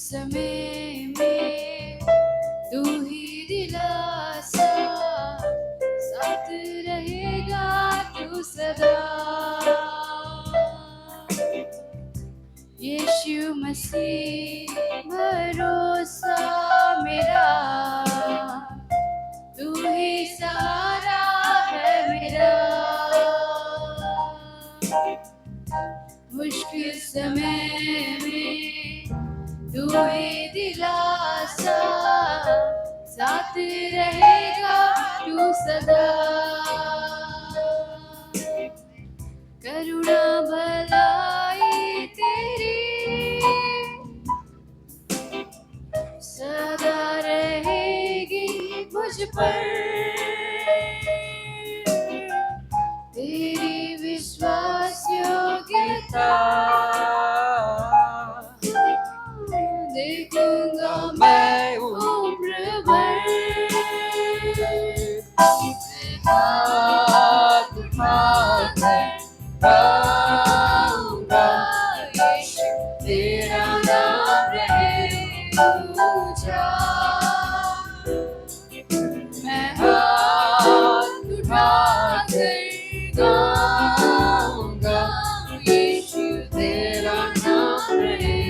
समय में तू ही दिलासा, साथ रहेगा तू सदा। यीशु मसीह भरोसा मेरा, तू ही सहारा है मेरा। मुश्किल समय में तू ही दिलासा, साथ रहेगा तू सदा। करुणा भलाई तेरी सदा रहेगी मुझ पर, तेरी विश्वास योग्यता देखूंगा मैं उम्र भर। हाथ उठाकर गाऊंगा यीशु तेरा नाम रहे ऊंचा। मैं हाथ उठाकर गाऊंगा यीशु तेरा नाम रहे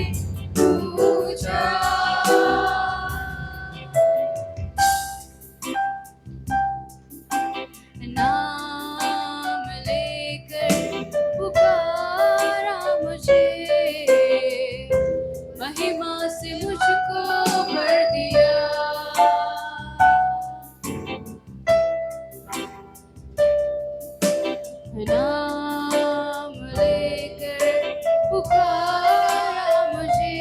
ऊंचा। नाम लेकर पुकारा मुझे, महिमा से मुझको भर दिया। नाम लेकर पुकारा मुझे,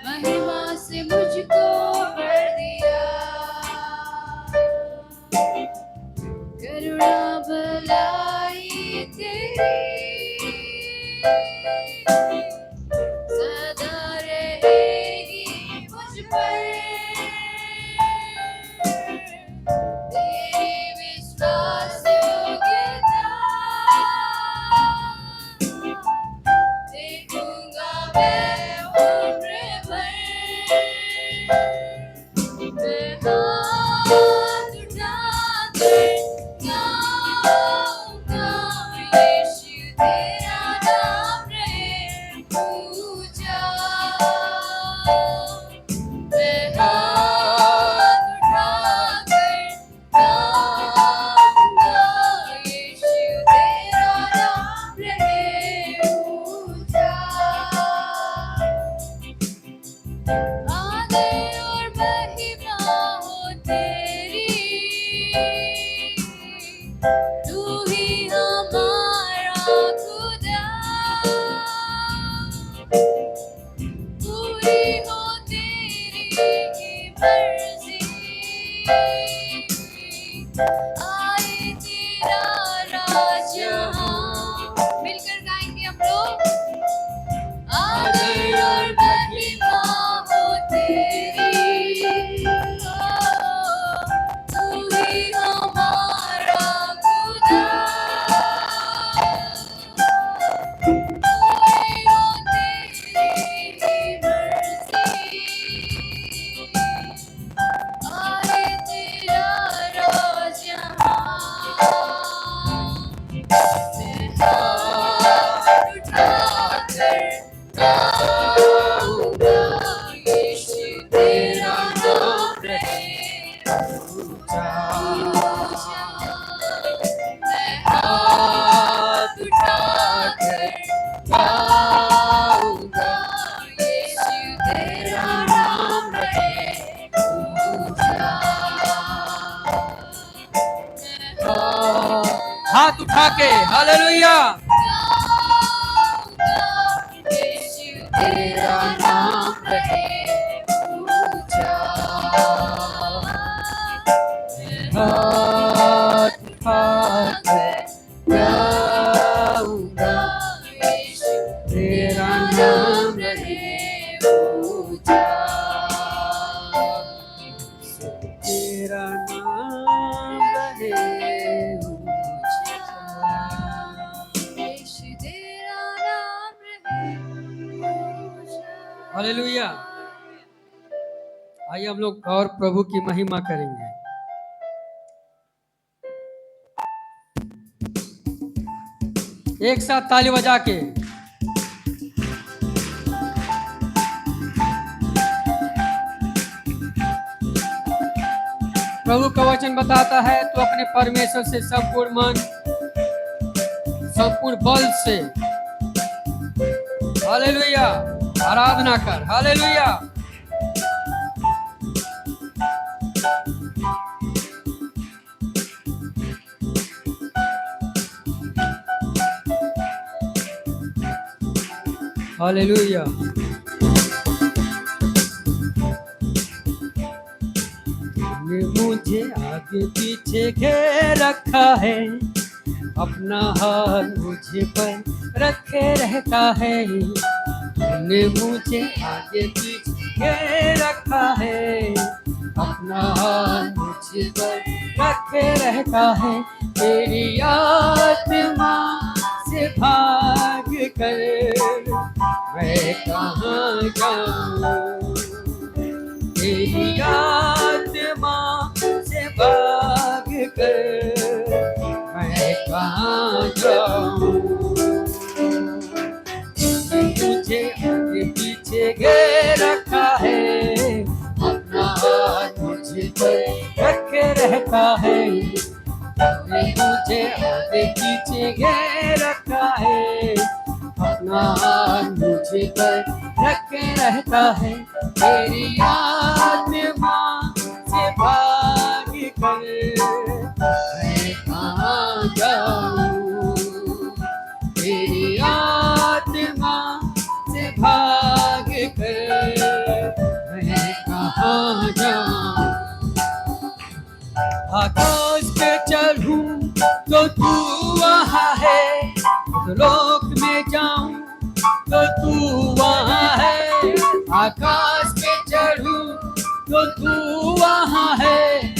महिमा से मुझको भर दिया। करुणा भलाई तेरी सदा रहेगी मुझ पर, तेरी विश्वास योग्यता देखूंगा मैं उम्र भर। मैं हाथ उठाकर गाऊंगा यीशु तेरा नाम रहे ऊंचा। मैं हाथ उठाकर गाऊंगा यीशु तेरा नाम रहे ऊंचा। आदर और महिमा हो तेरी, तू ही हमारा खुदा। पूरी हो तेरी मर्जी, आए तेरा राज यहाँ। मिलकर गाएंगे हम लोग। आदर और महिमा हो तेरी, तू ही हमारा खुदा। पूरी हो तेरी मर्जी, आए तेरा राज यहाँ। मैं हाथ उठाकर गाऊंगा यीशु तेरा नाम रहे ऊंचा। मैं हाथ उठाकर गाऊंगा यीशु तेरा नाम रहे ऊंचा। हाथ उठा के हालेलुया। यीशु तेरा नाम रहे ऊंचा। हाथ उठाकर गाऊंगा यीशु तेरा नाम रहे ऊंचा। तेरा नाम रहे ऊंचा। यीशु तेरा नाम रहे ऊंचा। हालेलुया। आइए हम लोग और प्रभु की महिमा करेंगे। एक साथ ताली बजा के। प्रभु का वचन बताता है तो अपने परमेश्वर से संपूर्ण मन, संपूर्ण बल से हालेलुया आराधना कर। हालेलुया। हालेलुया। मुझे आगे पीछे घेर रखा है, अपना हाथ मुझे पर रखे रहता है। तूने मुझे आगे पीछे घेर रखा है, अपना हाथ मुझे पर रखे रहता है। तेरी आत्मा से भाग कर मैं कहाँ जाऊँ, तेरी आत्मा से भाग कर मैं कहाँ जाऊँ। मुझे आगे पीछे घेर रखा है, अपना हाथ मुझे पर रखे रहता है। मुझे आगे पीछे घेर रखा है, अपना हाथ मुझे पर रखे रहता है। तेरी आत्मा से भाग कर मैं कहाँ जाऊँ, तेरी आत्मा से भाग कर मैं कहाँ जाऊँ। आकाश पे चढ़ूं तो तू वहाँ है, लोक में जाऊं तो तू वहाँ है। आकाश पे चढ़ूं तो तू वहाँ है,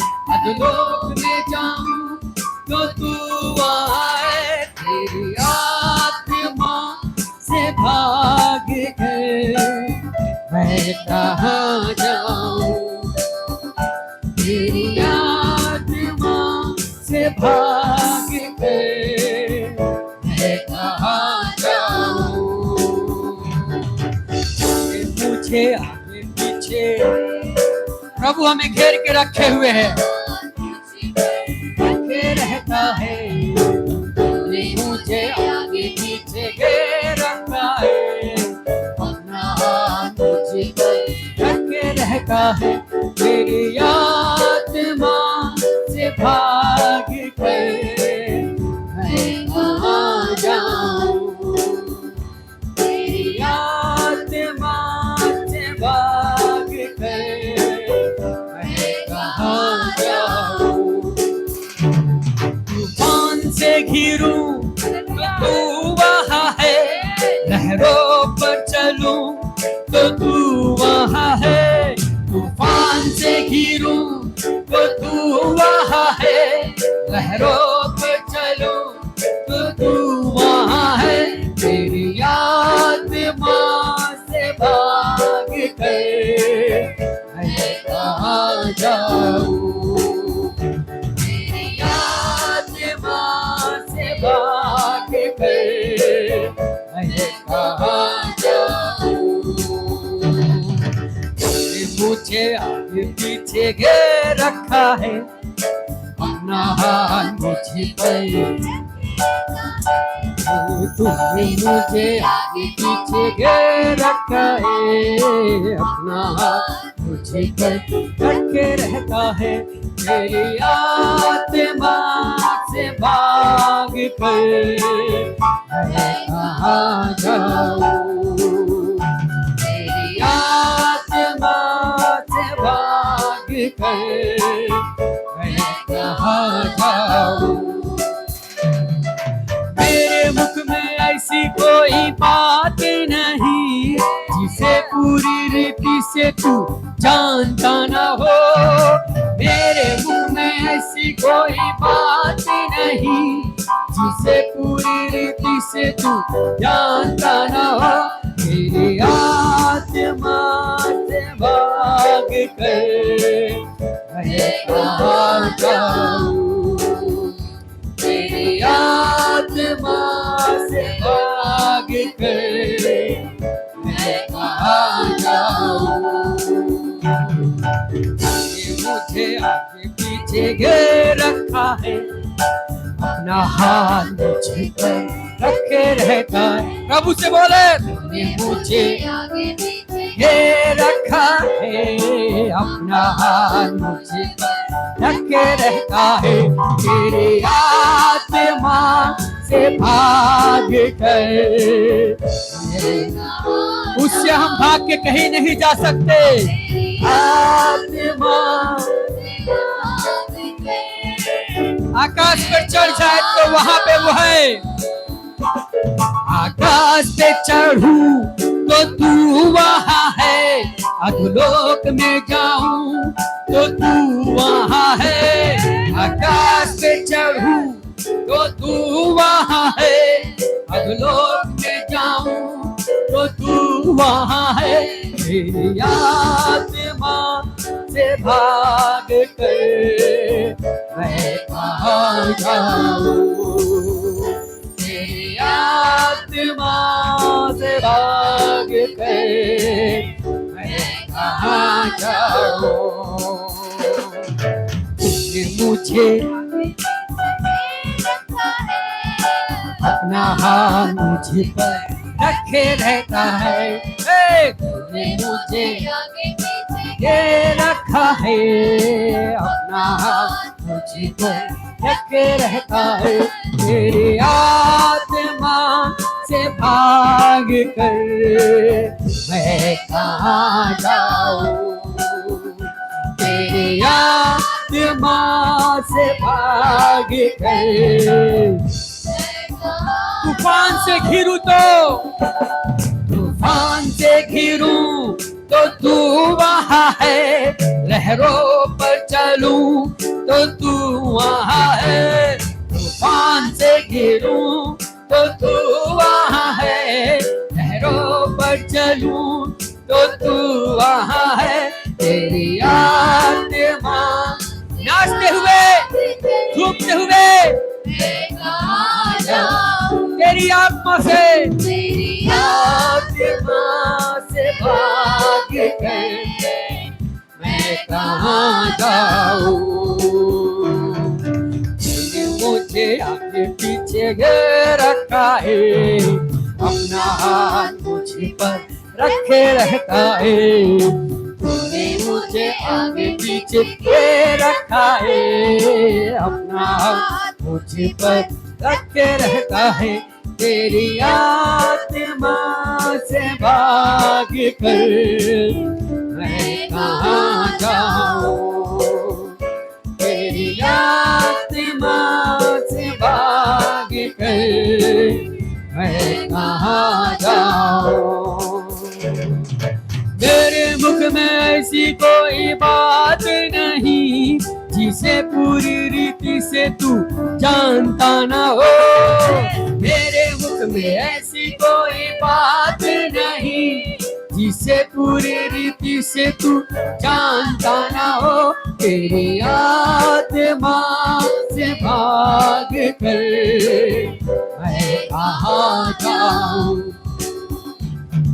लोक में जाऊं तो तू वहाँ है। तेरी आत्मा से भाग कर मैं कहाँ जाऊं, तेरी आत्मा से भाग कर मैं कहाँ जाऊं। मुझे आगे पीछे प्रभु हमें घेर के रखे हुए हैं, रखे रहता है। मुझे आगे पीछे घेर रखा है, अपना हाथ मुझे रखे रहता है। तेरी आत्मा से भाग कर मैं कहाँ जाऊँ, तेरी आत्मा से भाग कर मैं कहाँ जाऊँ। तूफान से घिरूं तो तू वहाँ है, लहरों पर चलूं तो तू वहाँ है। तूफान से घिरूं तो तू वहाँ है, लहरों पर चलूं तो तू वहाँ है। तेरी आत्मा से भाग कर मैं कहाँ जाऊँ, तेरी आत्मा से भाग कर मैं कहाँ जाऊँ। मुझे आगे पीछे घेर रखा है, अपना हाथ मुझे पर। तुमने मुझे आगे पीछे घेर रखा है, अपना हाथ मुझे पर रखे रहता है। तेरी आत्मा से भाग कर मैं कहाँ जाऊँ, तेरी आत्मा से भाग कर मैं कहाँ जाऊँ। मेरे मुख में ऐसी कोई बात नहीं जिसे पूरी रीति से तू जानता न हो। मेरे मुख में ऐसी कोई बात नहीं जिसे पूरी रीति से तू जानता न हो। तेरी आत्मा से भाग कर मैं कहाँ जाऊँ, तेरी आत्मा से भाग कर मैं कहाँ जाऊँ। मुझे आगे पीछे घेर रखा है, अपना हाथ मुझे पर रखे रहता है। प्रभु से बोले, तूने मुझे आगे पीछे घेर रखा है, अपना हाथ मुझे पर रखे रहता है। तेरी आत्मा से भाग कर, उससे हम भाग के कहीं नहीं जा सकते। आत्मा आकाश पर चढ़ जाए तो वहां पे वो है। आकाश पे चढ़ूं तो तू वहां है, अधोलोक में जाऊं तो तू वहां है। आकाश पे चढ़ूं तो तू वहां है, अधोलोक में जाऊं तो तू वहां है। तेरी आत्मा से भाग कर मैं कहाँ जाऊँ, तेरी आत्मा से भाग कर मैं कहाँ जाऊँ। तुमने मुझे अपना हाथ मुझे पर रखे रहता है। तूने मुझे आगे पीछे ये रखा है, अपना हाथ मुझे पर रखे रहता है। तेरी आत्मा से भाग कर मैं कहाँ जाऊँ, तेरी आत्मा से भाग कर। तूफान से घिरूं तो, तूफान से घिरूं तो तू वहां है, लहरों पर चलूं तो तू वहां है। तूफान से घिरूं तो तू वहां है, लहरों पर चलूं तो तू वहां है। तेरी आत्मा नाचते हुए झूमते हुए मैं कहाँ जाऊँ, तेरी आत्मा से, तेरी आत्मा से भाग कर मैं कहाँ जाऊँ। तूने मुझे आगे पीछे घेर रखा है, अपना हाथ मुझे पर रखे रहता है। तूने मुझे आगे पीछे घेर रखा है, अपना हाथ मुझे पर रखे रहता है। तेरी आत्मा से भाग कर मैं कहाँ जाऊँ, तेरी आत्मा से भाग कर मैं कहाँ जाऊँ। मेरे मुख में ऐसी कोई बात नहीं जिसे पूरी रीति से तू जानता ना हो। मेरे मुख में ऐसी कोई बात नहीं जिसे पूरी रीति से तू जानता ना हो। तेरी आत्मा से भाग कर मैं कहाँ जाऊँ,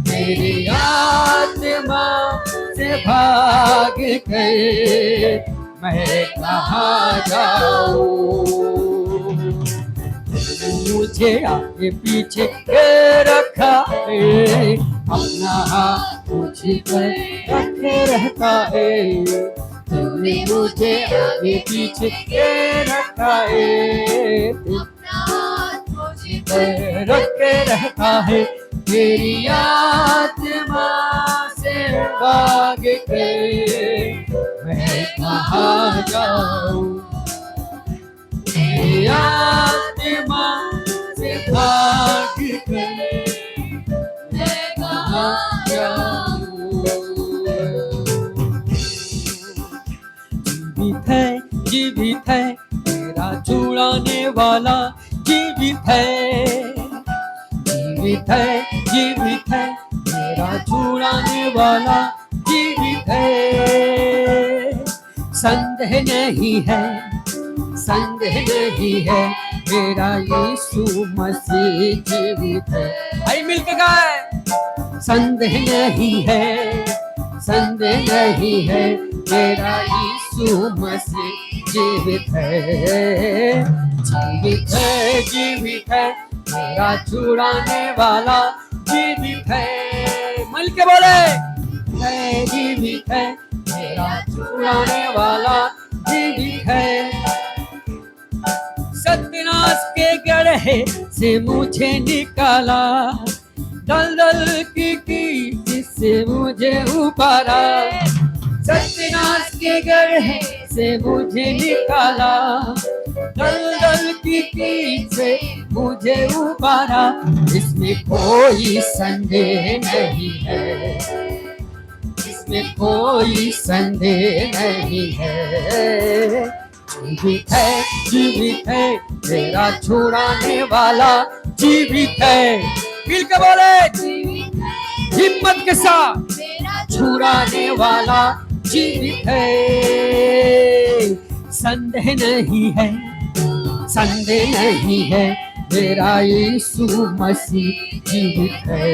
तेरी आत्मा से भाग कर मैं कहाँ जाऊँ। मुझे आगे पीछे रखा है, अपना हाथ मुझे पर रखे रहता है। तूने मुझे आगे पीछे रखा है, अपना हाथ मुझे पर रखे रहता है। तेरी आत्मा से भाग के मैं कहाँ जाऊँ, तेरी आत्मा से भाग के मैं कहाँ जाऊँ। जीवित है तेरा छुड़ाने वाला, जीवित है छुड़ाने वाला जीवित है। संदेह नहीं है, संदेह नहीं है, मेरा यीशु मसीह जीवित है। आई मिलके गाए। संदेह नहीं है, संदेह नहीं है, मेरा यीशु मसीह जीवित है। जीवित है, जीवित है, मेरा छुड़ाने वाला जीवित है। मिलके बोले, है जीवित है, मेरा छुड़ाने वाला जीवित है। सत्यानाश के गड्ढे से मुझे निकाला, दलदल की से मुझे उबारा। सत्यानाश के गड्ढे से मुझे निकाला, दलदल की से मुझे उबारा। इसमें कोई संदेह नहीं है, इसमें कोई संदेह नहीं है। जीवित है, जीवित है, मेरा छुड़ाने वाला जीवित है। मिल के बोले, हिम्मत के साथ, छुड़ाने वाला जीवित है। संदेह नहीं है, संदेह नहीं है, मेरा यीशु मसीह जीवित है।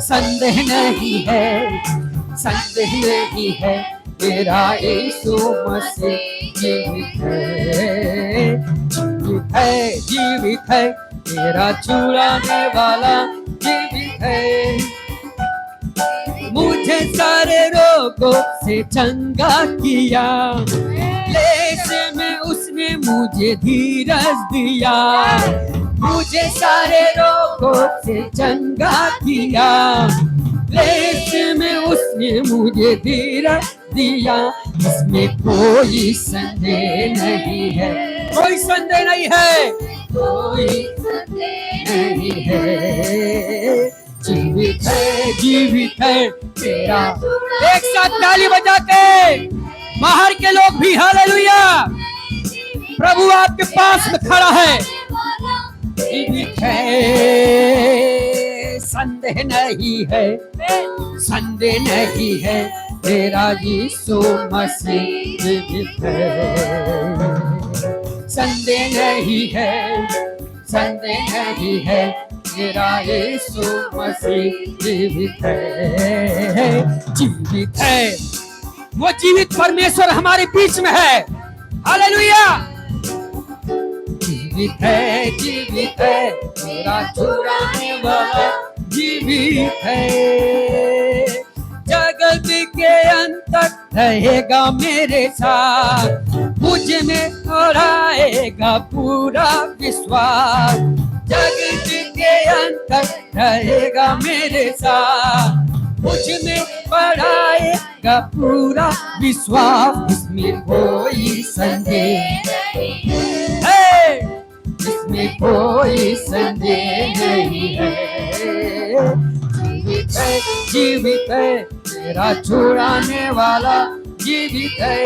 संदेह नहीं है, संदेह नहीं है, मेरा यीशु मसीह जीवित है। जीवित है, जीवित है, मेरा छुड़ाने वाला जीवित है। मुझे सारे रोगों से चंगा किया, क्लेश में उसने मुझे धीरज दिया। मुझे सारे रोगों से चंगा किया, क्लेश में उसने मुझे धीरज दिया। इसमें कोई संदेह नहीं है, कोई संदेह नहीं है, कोई संदेह नहीं है। जीवित है, जीवित है, तेरा। एक साथ ताली बजा के बाहर के लोग भी हालेलुया। प्रभु आपके पास में खड़ा है, जीवित है। संदेह नहीं है, संदेह नहीं है, तेरा यीशु मसीह जीवित है। संदेह नहीं है, संदेह नहीं है, तेरा यीशु मसीह जीवित है। जीवित है, वो जीवित परमेश्वर हमारे बीच में है। हालेलुया। जीवित है, जीवित है, तेरा छुड़ाने वाला जीवित है। जगत के अंत तक रहेगा मेरे साथ, मुझ में आएगा पूरा विश्वास। जगत के अंत तक रहेगा मेरे साथ, मुझ में बढ़ाएगा पूरा विश्वास। इसमें कोई संदेह है, इसमें कोई संदेह नहीं है। जीवित है, जीवित है, तेरा छुड़ाने वाला जीवित है।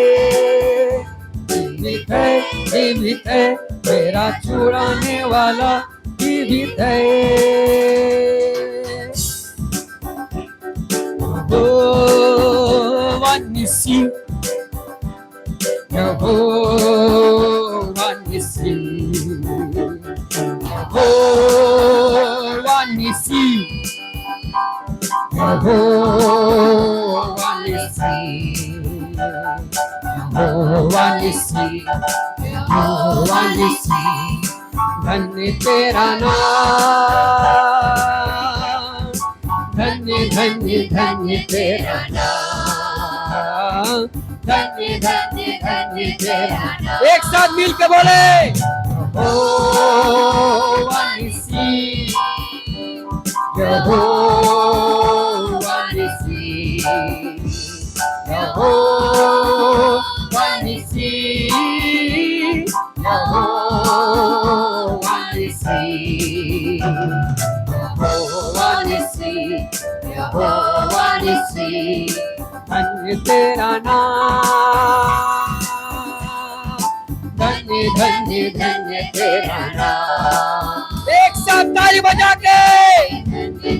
जीवित है, जीवित है, तेरा छुड़ाने वाला जीवित है। Yehova Nissi, Yehova Nissi, Yehova Nissi, Yehova Nissi, Yehova Nissi, Yehova Nissi, धन्य तेरा नाम, धन्य धन्य धन्य तेरा नाम, धन्य धन्य धन्य तेरा नाम। एक साथ मिल के बोले, यहोवा निस्सी, यहोवा निस्सी, यहोवा निस्सी, यहोवा निस्सी, यहोवा निस्सी, यहोवा निस्सी, धन्य तेरा नाम, धन्य धन्य धन्य तेरा नाम। एक साथ ताली बजा के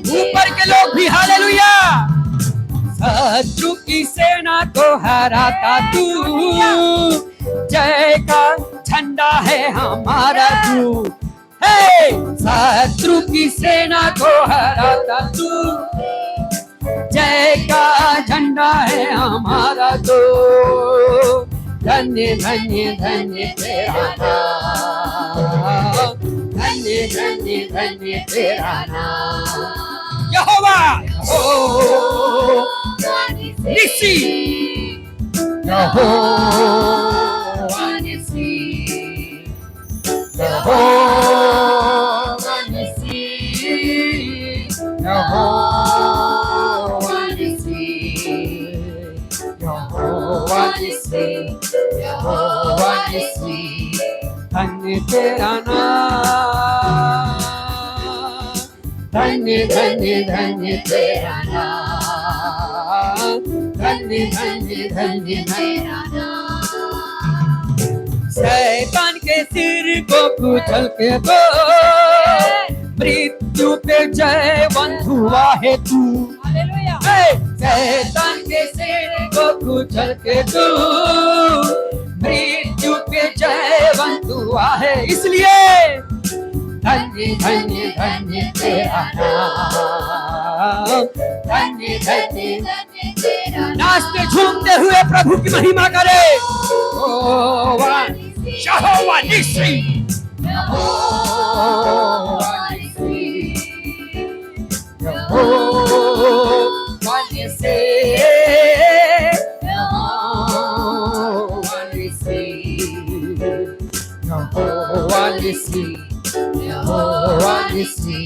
ऊपर के लोग भी हालेलुया। शत्रु की सेना को हराता तू, जय का झंडा है हमारा तू। हे शत्रु की सेना को हराता तू, जय का झंडा है हमारा तो। धन्य धन्य धन्य तेरा नाम, धन्य धन्य धन्य तेरा नाम। यहोवा निसी, यहोवा निसी, यहोवा निसी, यहोवा निसी, यहोवा निसी, यहोवा निसी। धन्य तेरा नाम, धन्य धन्य धन्य तेरा नाम, धन्य धन्य धन्य तेरा नाम। शैतान के सिर को कुचल के दो, मृत्यु पे जयवंत हुआ है तू। शैतान के सिर को कुचल के दो, मृत्यु पे जयवंत हुआ है। इसलिए धन्य धन्य धन्य तेरा नाम, धन्य धन्य धन्य तेरा नाम। नाचते झूमते हुए प्रभु की महिमा करे। यहोवा निसी, यहोवा निसी, यहोवा निसी, यहोवा निसी, यहोवा निसी, यहोवा निसी।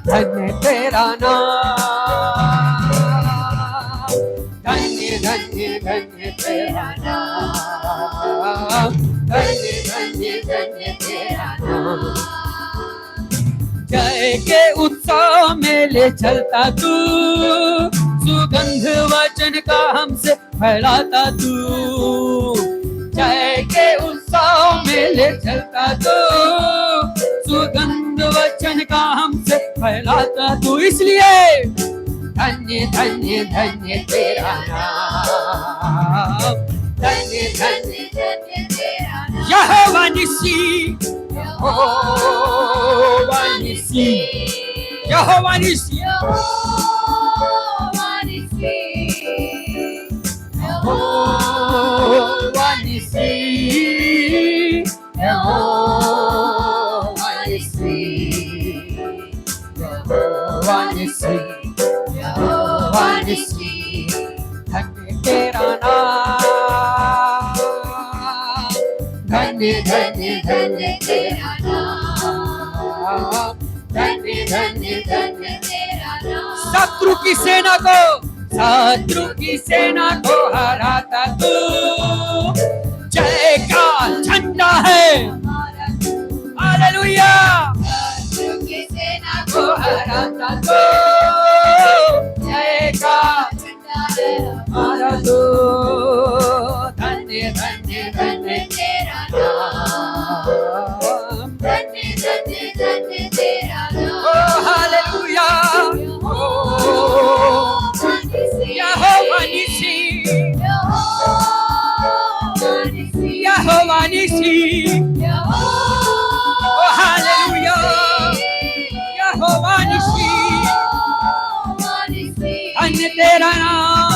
धन्य तेरा नाम, धन्य धन्य धन्य तेरा नाम, धन्य धन्य धन्य तेरा नाम। जय के उत्सव में ले चलता तू, सुगंध वचन का हमसे फैलाता तू। जय के उत्सव में ले चलता तू, सुगंध वचन का हमसे फैलाता तू। इसलिए धन्य धन्य धन्य तेरा नाम, धन्य धन्य धन्य तेरा नाम। यहोवा निसी, यहोवा निसी, यहोवा निसी, यहोवा निसी, यहोवा निसी, यहोवा निसी, यहोवा निसी, यहोवा निसी। धन्य तेरा नाम, धन्य धन्य धन्य तेरा नाम, धन्य धन्य धन्य तेरा नाम। शत्रु की सेना को, शत्रु की सेना को हराता तू, जय का झंडा है हालेलुया। शत्रु की सेना को हराता तू, जय का झंडा है हमारा तू। धन्य धन्य धन्य तेरा नाम, धन्य धन्य धन्य तेरा नाम। ओ हालेलुया, यहोवा निसी, यहोवा निसी, ओ हालेलुया, यहोवा निसी। धन्य तेरा नाम,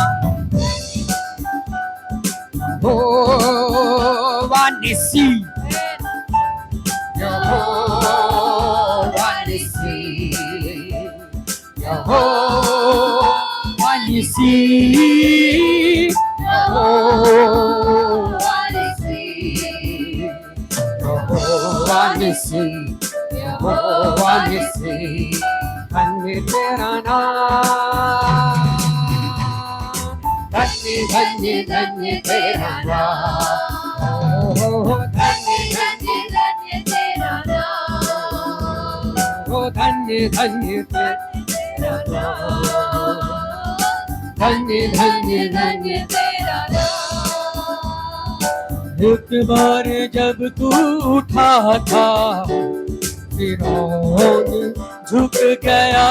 यहोवा निसी, यहोवा निसी, यहोवा निसी, यहोवा निसी, यहोवा निसी, यहोवा निसी। धन्य तेरा नाम, धन्य धन्य धन्य तेरा नाम, धन्य धन्य धन्य तेरा नाम, धन्य धन्य तेरा नाम, धन्य धन्य धन्य तेरा नाम। एक बार जब तू उठा था फिरौन झुक गया।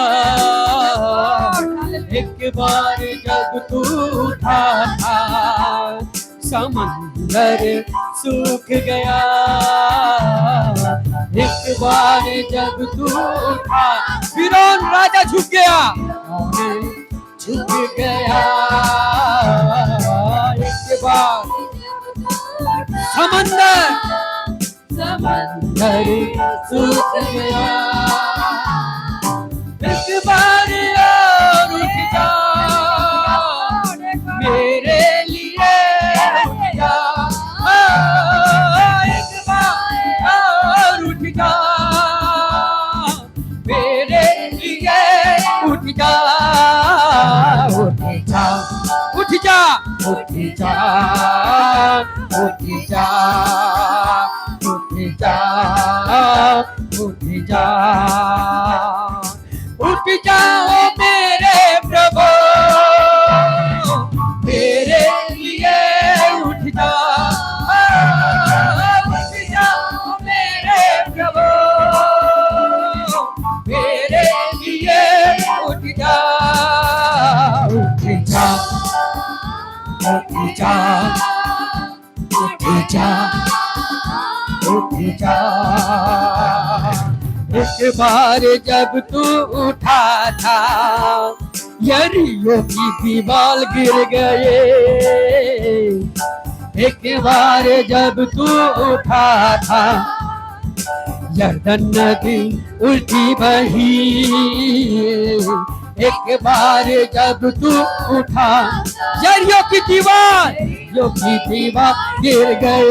एक बार जब तू उठा था समंदर सूख गया। एक बार जब तू उठा फिरौन राजा झुक गया, झुक गया। एक बार समंदर सूख गया। एक बार और उठ जा मेरे लिए, उठ जा। एक बार और उठ जा मेरे लिए, उठ जा। उठ जा, उठ जा, उठ जा, उठ जा, उठ जा, उठ जा। उठ जाओ मेरे प्रभु मेरे लिए, उठ जा। उठ जाओ मेरे प्रभु मेरे लिए, उठ जा। उठ जा, उठ जा, उठ जा, उठ जा। एक बार जब तू उठा था यरीहो की दीवार गिर गए। एक बार जब तू उठा था यरदन नदी उल्टी बही। एक बार जब तू उठा यरीहो की दीवार गिर गए।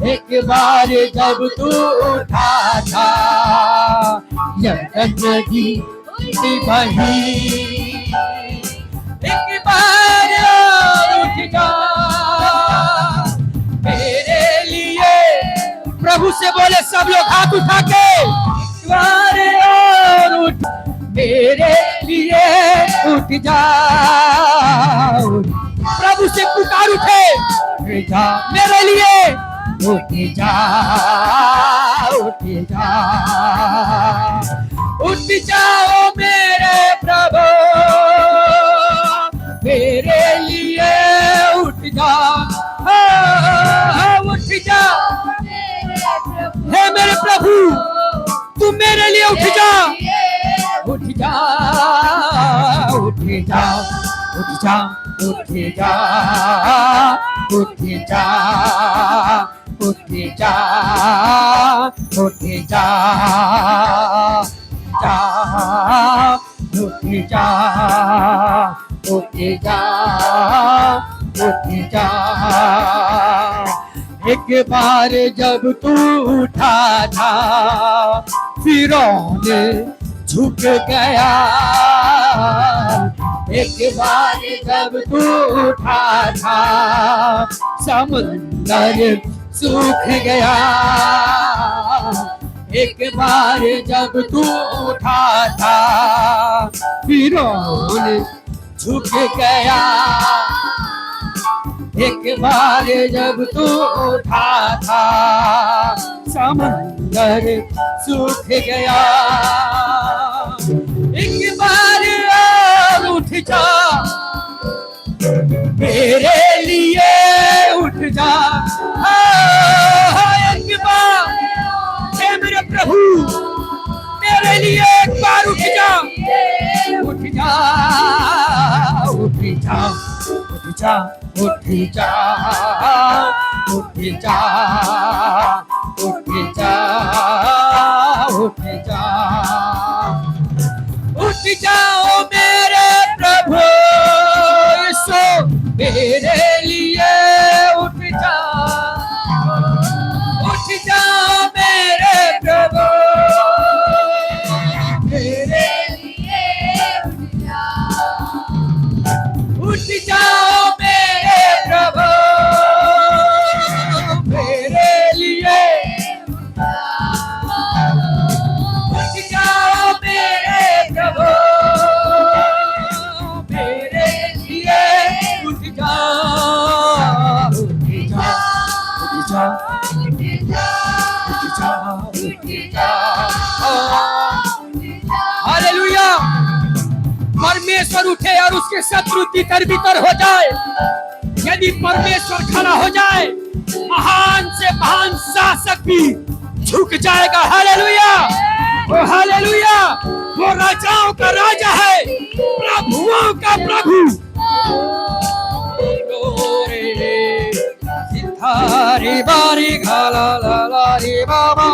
एक बार जब तू उठा था यरदन नदी उल्टी बही। एक बार उठ जा मेरे लिए। प्रभु से बोले सब लोग हाथ उठा के, एक बार और उठ मेरे लिए, उठ जा। प्रभु से पुकार उठे, उठ जा मेरे लिए, उठ जा, उठ जा। उठ जाओ मेरे प्रभु मेरे लिए, उठ जा। उठ जा हे मेरे प्रभु, तू मेरे लिए उठ जा। उठ जा, उठ जा, उठ जा, उठ जा, उठ जा, उठ जा, उठ जा, जा, उठ जा, उठ जा, उठ जा। एक बार जब तू उठा था फिरौन झुक गया। एक बार जब तू उठा था समंदर सूख गया। एक बार जब तू उठा था फिरौन झुक गया। एक बार जब तू उठा था समंदर सूख गया। एक बार और उठ जा मेरे लिए, उठ जा। एक बार हे मेरे प्रभु मेरे लिए एक बार उठ जा, उठ जा, उठ जा, उठ जा, उठ जा, उठ जा, उठ जा, उठ जा। उठ जाओ मेरे प्रभु यीशु मेरे लिए, उठ जा। उठ जाओ मेरे प्रभु मेरे लिए, उठ जा। उठ जाओ मेरे प्रभु मेरे लिए, उठ जाओ मेरे प्रभु मेरे लिए, उठ जा। परमेश्वर उठे और उसके शत्रु तितर बितर हो जाए, यदि परमेश्वर खड़ा हो जाए, महान से महान शासक भी झुक जाएगा। हालेलुया, ओ हालेलुया। वो राजाओं का राजा है, प्रभुओं का प्रभु। सितारे बारी खाला ला ला रे बाबा,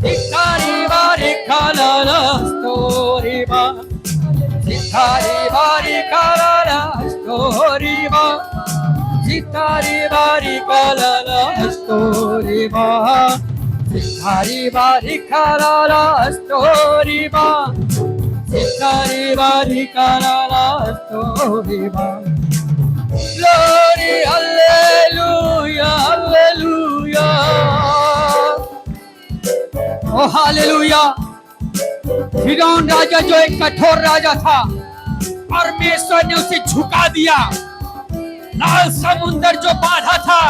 सितारे बारी खाला ला स्टोरी बा, सितारे बारी खाला ला स्टोरी बा, सितारे बारी खाला ला स्टोरी बा, सितारे बारी खाला ला स्टोरी बा, सितारे बारी खाला ला स्टोरी बा। Glory, hallelujah, hallelujah. Oh, hallelujah. फिरौन राजा जो एक कठोर राजा था, परमेश्वर ने उसे झुका दिया। लाल समुंदर जो बाधा था,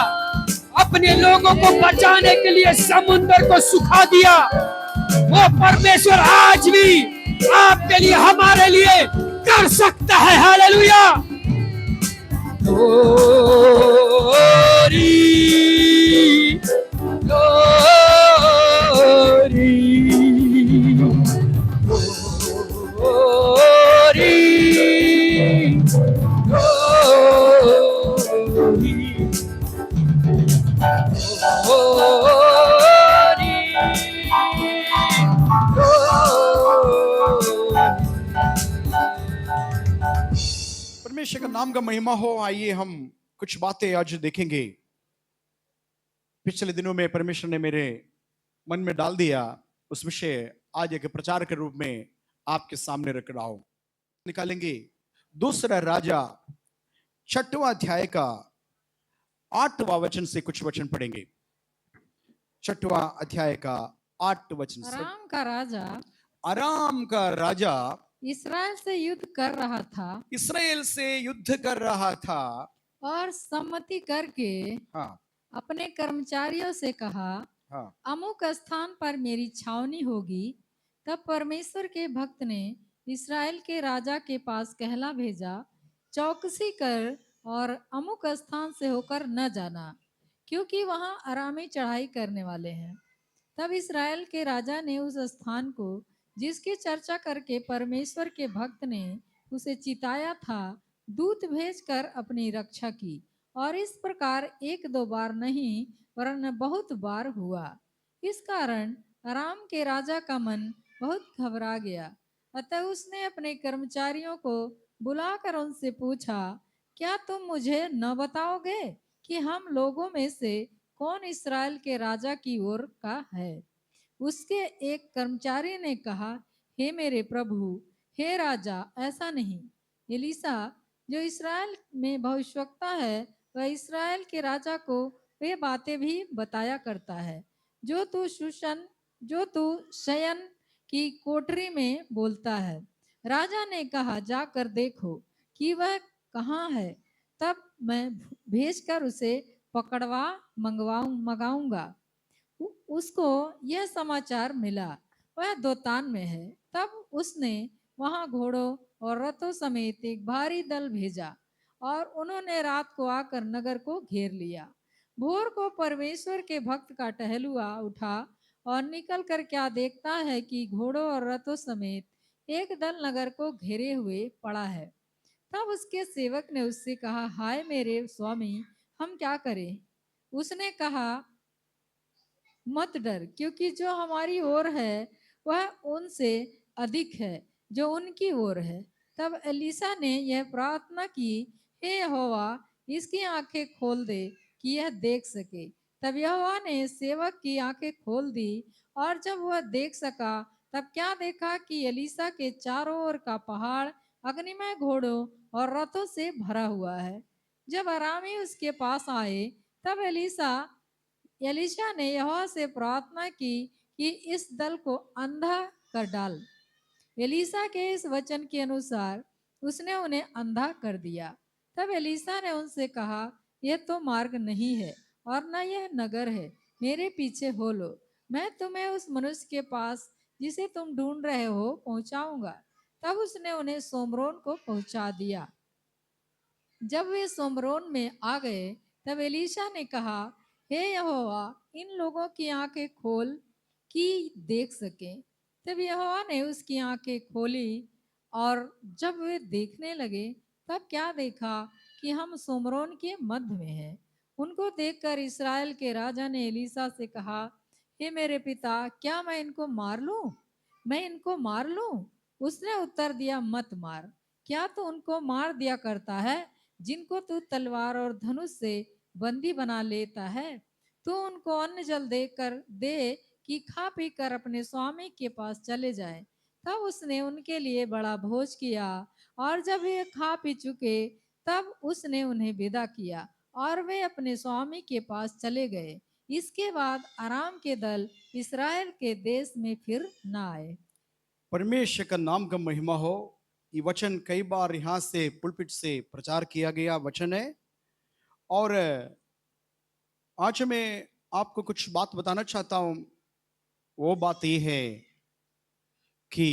अपने लोगों को बचाने के लिए समुंदर को सुखा दिया। वो परमेश्वर आज भी आपके लिए, हमारे लिए कर सकता है। हालेलुया। Glory, glory, glory, परमेश्वर का नाम का महिमा हो। आइए हम कुछ बातें आज देखेंगे। पिछले दिनों में परमेश्वर ने मेरे मन में डाल दिया, उस विषय आज एक प्रचार के रूप में आपके सामने रख रहा हूं। निकालेंगे दूसरा राजा 6वां अध्याय का 8वां वचन से कुछ वचन पढ़ेंगे। 6वां अध्याय का 8 वचन से। अराम का राजा इस्राएल से युद्ध कर रहा था, इसराइल से युद्ध कर रहा था और सम्मति करके हाँ अपने कर्मचारियों से कहा, हाँ अमुक स्थान पर मेरी छावनी होगी। तब परमेश्वर के भक्त ने इस्राएल के राजा के पास कहला भेजा, चौकसी कर और अमुक स्थान से होकर न जाना, क्योंकि वहां अरामी चढ़ाई करने वाले हैं। तब इस्राएल के राजा ने उस स्थान को, जिसकी चर्चा करके परमेश्वर के भक्त ने उसे चिताया था, दूत भेजकर अपनी रक्षा की। और इस प्रकार 1-2 बार नहीं, वरन बहुत बार हुआ। इस कारण अराम के राजा का मन बहुत घबरा गया। अतः उसने अपने कर्मचारियों को बुलाकर उनसे पूछा, क्या तुम मुझे न बताओगे कि हम लोगों में से कौन इस्राएल के राजा की ओर का है? उसके एक कर्मचारी ने कहा, हे मेरे प्रभु, हे राजा, ऐसा नहीं। एलीसा जो इस्राएल में भविष्यवक्ता है, वह इस्राएल के राजा को वे बातें भी बताया करता है जो तू शयन की कोठरी में बोलता है। राजा ने कहा, जाकर देखो कि वह कहाँ है, तब मैं भेजकर उसे पकड़वा मंगाऊंगा। उसको यह समाचार मिला, वह दोतान में है। तब उसने वहां घोड़ों और रथों समेत एक भारी दल भेजा, और उन्होंने रात को आकर नगर को घेर लिया। भोर को परमेश्वर के भक्त का टहलुआ उठा और निकल कर क्या देखता है कि घोड़ों और रथों समेत एक दल नगर को घेरे हुए पड़ा है। तब उसके सेवक ने उससे कहा, हाय मेरे स्वामी, हम क्या करें? उसने कहा, मत डर, क्योंकि जो हमारी ओर है वह उनसे अधिक है जो उनकी ओर है। तब एलीसा ने यह प्रार्थना की, हे यहोवा, इसकी आंखें खोल दे कि यह देख सके। तब यहोवा ने सेवक की आंखें खोल दी, और जब वह देख सका, तब क्या देखा कि एलीसा के चारों ओर का पहाड़ अग्निमय घोड़ों और रथों से भरा हुआ है। जब अरामी उसके पास आए, तब एलीशा ने यहोवा से प्रार्थना की कि इस दल को अंधा कर डाल। एलीशा के इस वचन के अनुसार उसने उन्हें अंधा कर दिया। तब एलीशा ने उनसे कहा, यह तो मार्ग नहीं है और न यह नगर है, मेरे पीछे हो लो, मैं तुम्हें उस मनुष्य के पास जिसे तुम ढूंढ रहे हो पहुंचाऊंगा। तब उसने उन्हें सोमरोन को पहुंचा दिया। जब वे सोमरोन में आ गए तब एलीशा ने कहा, हे यहोवा, इन लोगों की आंखें खोल कि देख सकें। तब यहोवा ने उसकी आंखें खोली, और जब वे देखने लगे तब क्या देखा कि हम सोमरोन के मध्य में हैं। उनको देखकर इस्राएल के राजा ने एलीशा से कहा, हे मेरे पिता, क्या मैं इनको मार लूं? मैं इनको मार लूं? उसने उत्तर दिया, मत मार। क्या तू उनको मार दिया करता है जिनको तू तलवार और धनुष से बंदी बना लेता है? तू उनको अन्न जल देकर दे कि खा पी कर अपने स्वामी के पास चले जाए। तब उसने उनके लिए बड़ा भोज किया, और जब वे खा पी चुके तब उसने उन्हें विदा किया, और वे अपने स्वामी के पास चले गए। इसके बाद आराम के दल इस्राएल के देश में फिर न आए। परमेश्वर का नाम का महिमा हो। ये वचन कई बार यहाँ से पुलपिट से प्रचार किया गया वचन है, और आज मैं आपको कुछ बात बताना चाहता हूं। वो बात ये है कि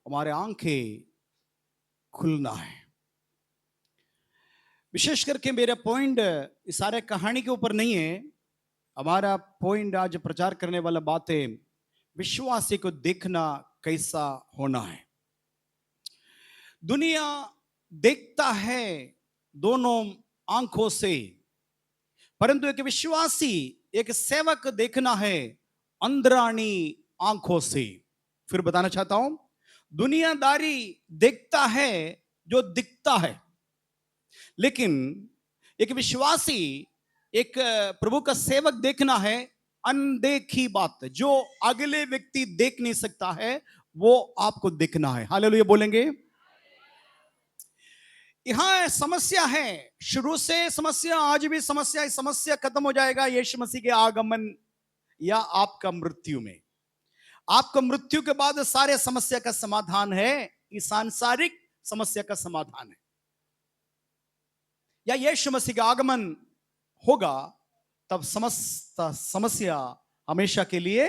हमारे आंखें खुलना है। विशेष करके मेरा पॉइंट इस सारे कहानी के ऊपर नहीं है। हमारा पॉइंट आज प्रचार करने वाला बात है, विश्वासी को देखना कैसा होना है। दुनिया देखता है दोनों आंखों से, परंतु एक विश्वासी, एक सेवक देखना है अंदरानी आंखों से। फिर बताना चाहता हूं, दुनियादारी देखता है जो दिखता है, लेकिन एक विश्वासी, एक प्रभु का सेवक देखना है अनदेखी बात। जो अगले व्यक्ति देख नहीं सकता है वो आपको देखना है। हालेलुया बोलेंगे। यहां समस्या है, शुरू से समस्या, आज भी समस्या। इस समस्या खत्म हो जाएगा यीशु मसीह के आगमन या आपका मृत्यु में। आपका मृत्यु के बाद सारे समस्या का समाधान है, इस सांसारिक समस्या का समाधान है। या यीशु मसीह का आगमन होगा तब समस्त समस्या हमेशा के लिए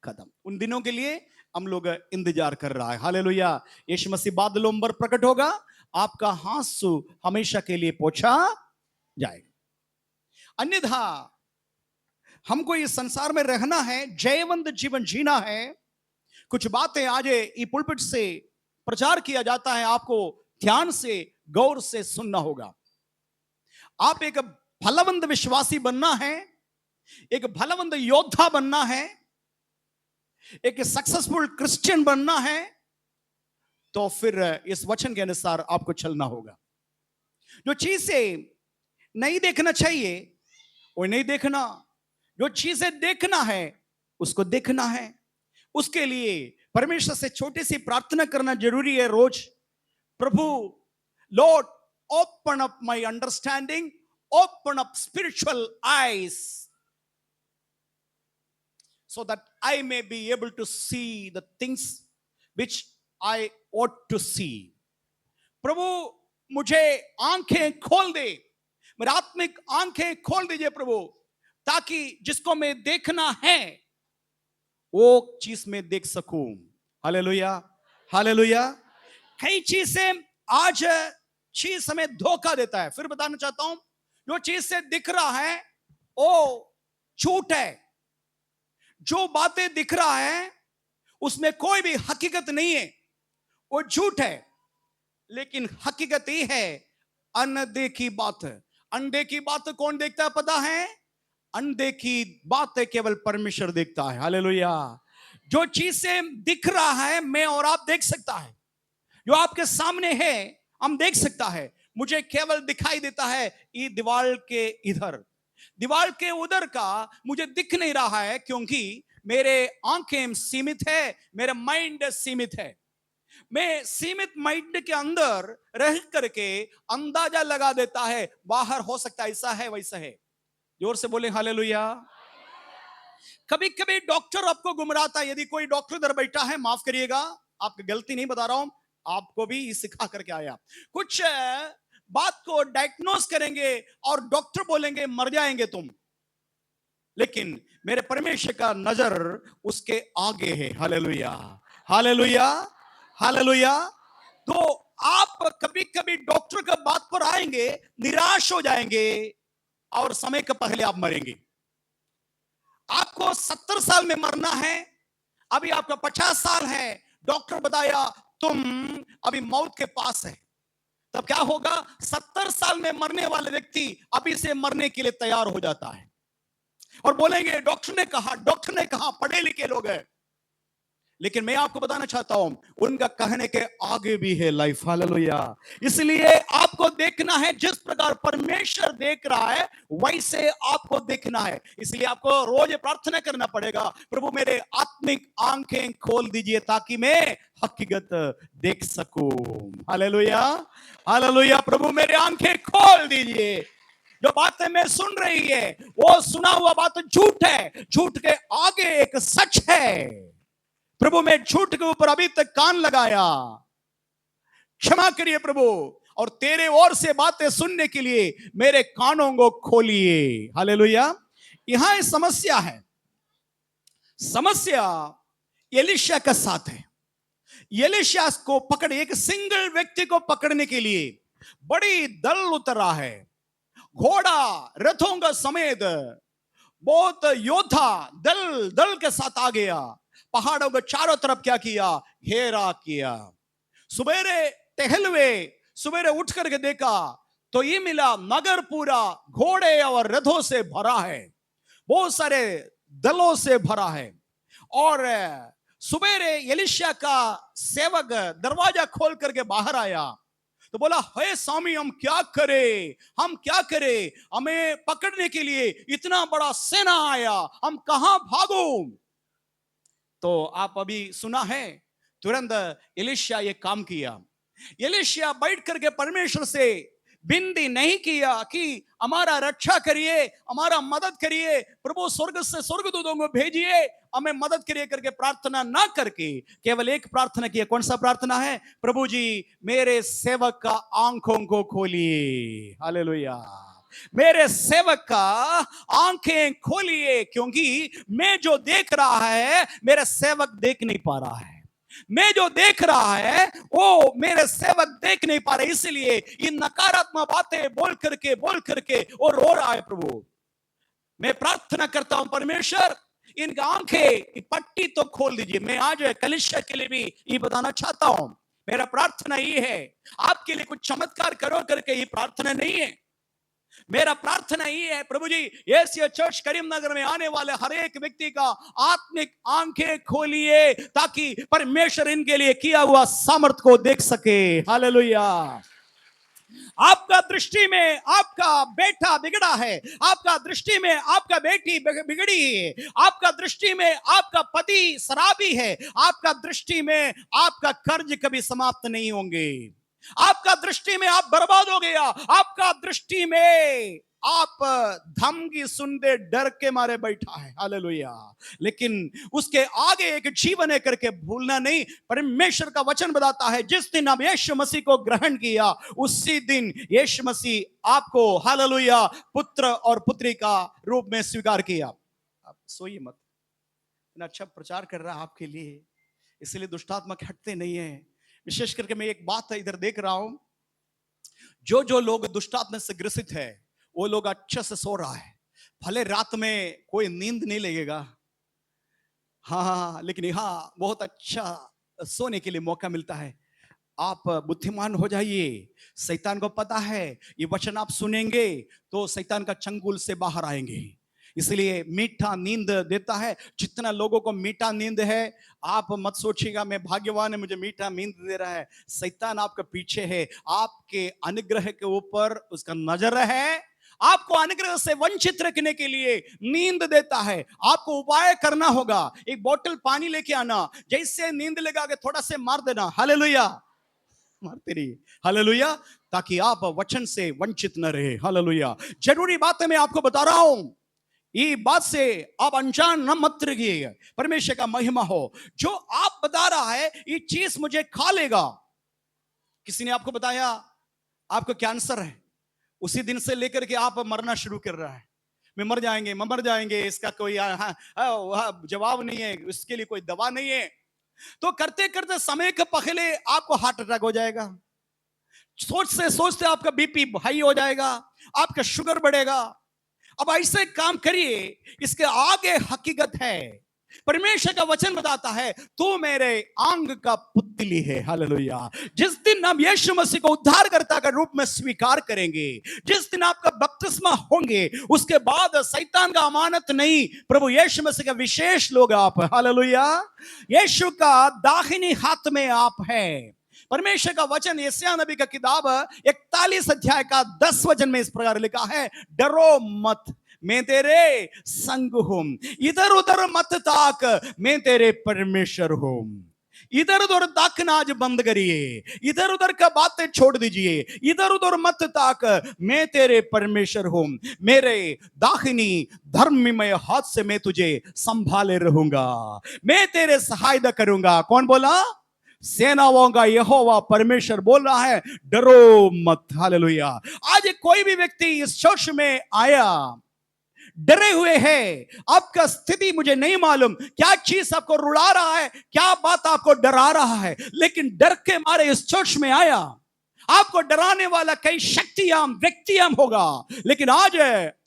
खत्म। उन दिनों के लिए हम लोग इंतजार कर रहा है। हालेलुया। यीशु मसीह बादलों पर प्रकट होगा, आपका आंसू हमेशा के लिए पोंछा जाएगा। अन्यथा हमको इस संसार में रहना है, जयवंत जीवन जीना है। कुछ बातें आज ये पुलपिट से प्रचार किया जाता है, आपको ध्यान से गौर से सुनना होगा। आप एक फलवंत विश्वासी बनना है, एक फलवंत योद्धा बनना है, एक सक्सेसफुल क्रिश्चियन बनना है, तो फिर इस वचन के अनुसार आपको चलना होगा। जो चीजें नहीं देखना चाहिए वो नहीं देखना, जो चीजें देखना है उसको देखना है। उसके लिए परमेश्वर से छोटी सी प्रार्थना करना जरूरी है रोज। प्रभु, lord, open up my understanding, open up spiritual eyes, so that I may be able to see the things which I ought to see. प्रभु मुझे आंखें खोल दे, मेरी आत्मिक आंखें खोल दीजिए प्रभु, ताकि जिसको मैं देखना है वो चीज में देख सकूं। Hallelujah, hallelujah. कई चीजें आज चीज हमें धोखा देता है। फिर बताना चाहता हूं, जो चीज से दिख रहा है वो झूठ है। जो बातें दिख रहा है उसमें कोई भी हकीकत नहीं है, वो झूठ है। लेकिन हकीकत ये है अनदेखी बात। अनदेखी बात कौन देखता है पता है? अनदेखी बात केवल परमेश्वर देखता है। हालेलुया। जो चीज से दिख रहा है मैं और आप देख सकता है, जो आपके सामने है हम देख सकता है। मुझे केवल दिखाई देता है ये दीवार के इधर, दीवार के उधर का मुझे दिख नहीं रहा है, क्योंकि मेरे आंखें सीमित है, मेरा माइंड सीमित है। मैं सीमित माइंड के अंदर रह करके अंदाजा लगा देता है, बाहर हो सकता है ऐसा है वैसा है। जोर से बोले हालेलुया। कभी कभी डॉक्टर आपको गुमराता है। यदि कोई डॉक्टर इधर बैठा है, माफ करिएगा, आपकी गलती नहीं बता रहा हूं, आपको भी सिखा करके आया। कुछ बात को डायग्नोस करेंगे और डॉक्टर बोलेंगे मर जाएंगे तुम, लेकिन मेरे परमेश्वर का नजर उसके आगे है। Hallelujah, hallelujah, hallelujah. तो आप कभी कभी डॉक्टर के बात पर आएंगे, निराश हो जाएंगे और समय के पहले आप मरेंगे। आपको 70 साल में मरना है, अभी आपका 50 साल है, डॉक्टर बताया तुम अभी मौत के पास है। तब क्या होगा? 70 साल में मरने वाले व्यक्ति अभी से मरने के लिए तैयार हो जाता है और बोलेंगे डॉक्टर ने कहा, पढ़े लिखे लोग हैं। लेकिन मैं आपको बताना चाहता हूं, उनका कहने के आगे भी है लाइफ। हालेलुया। इसलिए आपको देखना है, जिस प्रकार परमेश्वर देख रहा है वैसे आपको देखना है। इसलिए आपको रोज प्रार्थना करना पड़ेगा, प्रभु मेरे आत्मिक आंखें खोल दीजिए ताकि मैं हकीकत देख सकूं। Hallelujah, hallelujah. प्रभु मेरे आंखें खोल दीजिए। जो बातें मैं सुन रही है वो सुना हुआ बात झूठ है, झूठ के आगे एक सच है। प्रभु मैं झूठ के ऊपर अभी तक कान लगाया, क्षमा करिए प्रभु, और तेरे ओर से बातें सुनने के लिए मेरे कानों को खोलिए। हालेलुया। यहां एक समस्या है, समस्या एलीशा के साथ है। एलीशा को पकड़, एक सिंगल व्यक्ति को पकड़ने के लिए बड़ी दल उतरा है, घोड़ा रथों का समेत बहुत योद्धा दल दल के साथ आ गया। पहाड़ों के चारों तरफ क्या किया? घेरा किया। सुबेरे टहलवे, सुबेरे उठ करके देखा तो ये मिला नगर पूरा घोड़े और रथों से भरा है, बहुत सारे दलों से भरा है। और सुबेरे एलीशा का सेवक दरवाजा खोल करके बाहर आया तो बोला, हे स्वामी हम क्या करें, हम क्या करें, हमें पकड़ने के लिए इतना बड़ा सेना आया, हम कहां भागूं? तो आप अभी सुना है, तुरंत एलीशा ये काम किया। एलीशा बैठ करके परमेश्वर से विनती नहीं किया कि हमारा रक्षा करिए, हमारा मदद करिए, प्रभु स्वर्ग से स्वर्गदूतों को भेजिए, हमें मदद करिए करके प्रार्थना ना करके केवल एक प्रार्थना किया। कौन सा प्रार्थना है? प्रभु जी मेरे सेवक का आंखों को खोलिए। हालेलुया। मेरे सेवक का आंखें खोलिए, क्योंकि मैं जो देख रहा है मेरा सेवक देख नहीं पा रहा है, मैं जो देख रहा है वो मेरे सेवक देख नहीं पा रहे, इसलिए ये नकारात्मक बातें बोल करके वो रो रहा है। प्रभु मैं प्रार्थना करता हूं, परमेश्वर इनका आंखें पट्टी तो खोल दीजिए। मैं आज कलीसिया के लिए भी ये बताना चाहता हूं, मेरा प्रार्थना ये है, आपके लिए कुछ चमत्कार करो करके ये प्रार्थना नहीं है। मेरा प्रार्थना ये है, प्रभु जी एशिया चर्च करीमनगर में आने वाले हर एक व्यक्ति का आत्मिक आंखें खोलिए ताकि परमेश्वर इनके लिए किया हुआ सामर्थ को देख सके। हालेलुया। आपका दृष्टि में आपका बेटा बिगड़ा है, आपका दृष्टि में आपका बेटी बिगड़ी है, आपका दृष्टि में आपका पति शराबी है, आपका दृष्टि में आपका कर्ज कभी समाप्त नहीं होंगे, आपका दृष्टि में आप बर्बाद हो गया, आपका दृष्टि में आप धमकी सुनते डर के मारे बैठा है। हालेलुया। लेकिन उसके आगे एक जीवन है करके भूलना नहीं। परमेश्वर का वचन बताता है, जिस दिन आप यीशु मसीह को ग्रहण किया उसी दिन यीशु मसीह आपको हालेलुया पुत्र और पुत्री का रूप में स्वीकार किया। आप सोइए मत, इतना अच्छा प्रचार कर रहा है आपके लिए, इसलिए दुष्टात्मा हटते नहीं है। विशेष करके मैं एक बात इधर देख रहा हूं, जो लोग दुष्टात्मा से ग्रसित है वो लोग अच्छे से सो रहा है, भले रात में कोई नींद नहीं लगेगा, हाँ, लेकिन यहाँ बहुत अच्छा सोने के लिए मौका मिलता है। आप बुद्धिमान हो जाइए, शैतान को पता है ये वचन आप सुनेंगे तो शैतान का चंगुल से बाहर आएंगे, इसलिए मीठा नींद देता है। जितना लोगों को मीठा नींद है, आप मत सोचिएगा मैं भाग्यवान है मुझे मीठा नींद दे रहा है, शैतान आपके पीछे है, आपके अनुग्रह के ऊपर उसका नजर है, आपको अनुग्रह से वंचित रखने के लिए नींद देता है। आपको उपाय करना होगा, एक बोतल पानी लेके आना, जैसे नींद लगा के थोड़ा से मार देना, हालेलुया, मारते रहिए, हालेलुया, ताकि आप वचन से वंचित न रहे। हालेलुया। जरूरी बात है मैं आपको बता रहा हूं, ये बात से आप अनजान न मत रहिए, परमेश्वर का महिमा हो। जो आप बता रहा है ये चीज मुझे खा लेगा, किसी ने आपको बताया आपको कैंसर है, उसी दिन से लेकर के आप मरना शुरू कर रहा है, मैं मर जाएंगे, इसका कोई जवाब नहीं है, इसके लिए कोई दवा नहीं है। तो करते करते समय के पहले आपको हार्ट अटैक हो जाएगा, सोचते सोचते आपका बीपी हाई हो जाएगा, आपका शुगर बढ़ेगा। अब ऐसे काम करिए, इसके आगे हकीकत है। परमेश्वर का वचन बताता है तू मेरे आंग का पुतली है। हालेलुया। जिस दिन हम यीशु मसीह को उद्धारकर्ता के रूप में स्वीकार करेंगे, जिस दिन आपका बपतिस्मा होंगे, उसके बाद शैतान का अमानत नहीं, प्रभु यीशु मसीह का विशेष लोग आप। हालेलुया। यीशु का दाहिनी हाथ में आप है। परमेश्वर का वचन यशायाह नबी का किताब 41 अध्याय का 10 वचन में इस प्रकार लिखा है, डरो मत, मैं तेरे संग हूं, इधर उधर मत ताक, मैं तेरे परमेश्वर हूं। इधर उधर ताकना आज बंद करिए, इधर उधर का बातें छोड़ दीजिए, इधर उधर मत ताक, मैं तेरे परमेश्वर हूं, मेरे दाहिनी धर्ममय हाथ से मैं तुझे संभाले रहूंगा, मैं तेरे सहायता करूंगा। कौन बोला? सेनाओं का यहोवा परमेश्वर बोल रहा है, डरो मत। हालेलुया। आज कोई भी व्यक्ति इस चर्च में आया डरे हुए है, आपका स्थिति मुझे नहीं मालूम, क्या चीज आपको रुला रहा है, क्या बात आपको डरा रहा है, लेकिन डर के मारे इस चर्च में आया। आपको डराने वाला कई शक्तियां व्यक्तियां होगा, लेकिन आज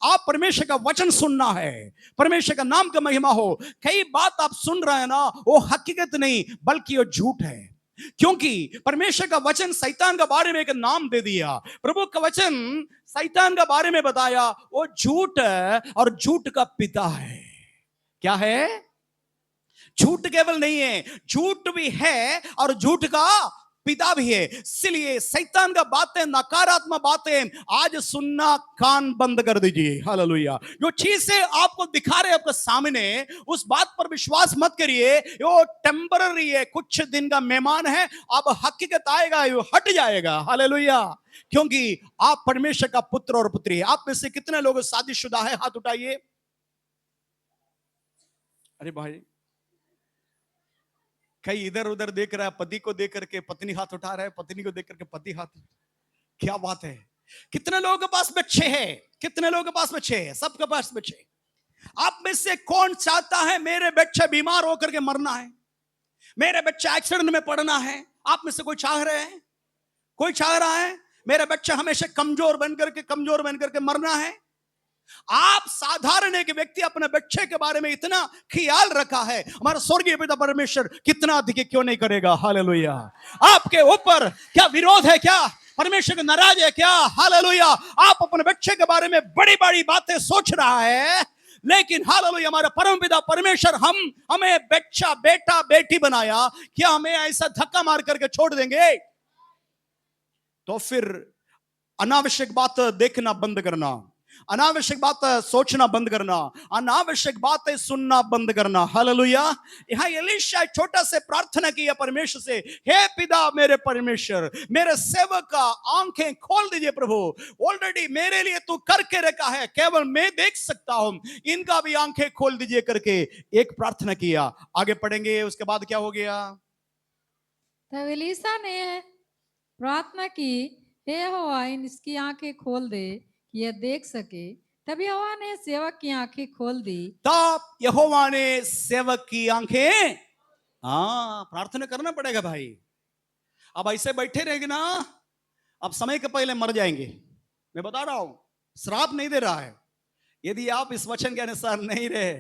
आप परमेश्वर का वचन सुनना है, परमेश्वर का नाम का महिमा हो। कई बात आप सुन रहे हैं ना, वो हकीकत नहीं बल्कि वो झूठ है, क्योंकि परमेश्वर का वचन शैतान के बारे में एक नाम दे दिया। प्रभु का वचन शैतान के बारे में बताया, वो झूठ और झूठ का पिता है। क्या है? झूठ केवल नहीं है, झूठ भी है और झूठ का पिता भी है। इसलिए शैतान का बातें, नकारात्मक बातें आज सुनना कान बंद कर दीजिए। हालेलुया। जो चीजें आपको दिखा रहे आपके सामने, उस बात पर विश्वास मत करिए, वो टेम्पररी है, कुछ दिन का मेहमान है, अब हकीकत आएगा वो हट जाएगा। हालेलुया। क्योंकि आप परमेश्वर का पुत्र और पुत्री है। आप में से कितने लोग शादीशुदा है? हाथ उठाइए। अरे भाई, कई इधर उधर देख रहा है, पति को देख करके पत्नी हाथ उठा रहा है, पत्नी को देख करके पति हाथ। क्या बात है। कितने लोगों के पास बच्चे हैं? कितने लोगों के पास बच्चे हैं? सबके पास बच्चे। आप में से कौन चाहता है मेरे बच्चे बीमार होकर के मरना है, मेरे बच्चे एक्सीडेंट में पड़ना है? आप में से कोई चाह रहे हैं? कोई चाह रहा है मेरा बच्चा हमेशा कमजोर बन करके मरना है? आप साधारण एक व्यक्ति अपने बच्चे के बारे में इतना ख्याल रखा है, हमारा स्वर्गीय पिता परमेश्वर कितना अधिक क्यों नहीं करेगा। हालेलुया। आपके ऊपर क्या विरोध है? क्या परमेश्वर को नाराज है क्या? हालेलुया। आप अपने बच्चे के बारे में बड़ी बड़ी बातें सोच रहा है, लेकिन हालेलुया हमारा परम पिता परमेश्वर हमें बच्चा, बेटा, बेटी बनाया, क्या हमें ऐसा धक्का मार करके छोड़ देंगे? तो फिर अनावश्यक बात देखना बंद करना, अनावश्यक बात सोचना बंद करना, अनावश्यक बातें सुनना बंद करना। हालेलुया। यहां एलीशा छोटा से प्रार्थना किया परमेश्वर से, हे पिता मेरे परमेश्वर, मेरे सेवक का आंखें खोल दीजिए प्रभु, ऑलरेडी मेरे लिए तू करके रखा है, केवल मैं देख सकता हूं, इनका भी आंखें खोल दीजिए करके एक प्रार्थना किया। आगे पढ़ेंगे, उसके बाद क्या हो गया? तब एलीशा ने प्रार्थना की, हे यहोवा इसकी आंखें खोल दे कि यह देख सके। तब यहोवा ने सेवक की आंखें खोल दी। तब यहोवा ने सेवक की आंखें, हाँ, प्रार्थना करना पड़ेगा भाई। अब ऐसे बैठे रहेंगे ना, अब समय के पहले मर जाएंगे। मैं बता रहा हूं, श्राप नहीं दे रहा है। यदि आप इस वचन के अनुसार नहीं रहे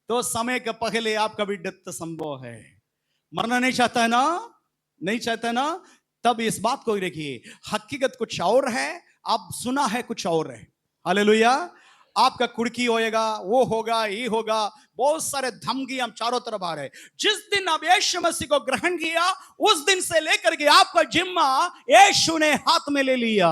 तो समय के पहले आपका भी डेथ संभव है। मरना नहीं चाहता है ना? नहीं चाहता है ना? तब इस बात को देखिए, हकीकत कुछ और है, आप सुना है कुछ और है। हालेलुया। आपका कुड़की होएगा, वो होगा, ये होगा, बहुत सारे धमकी हम चारों तरफ आ रहे। जिस दिन आप यीशु मसीह को ग्रहण किया, उस दिन से लेकर के आपका जिम्मा यीशु ने हाथ में ले लिया।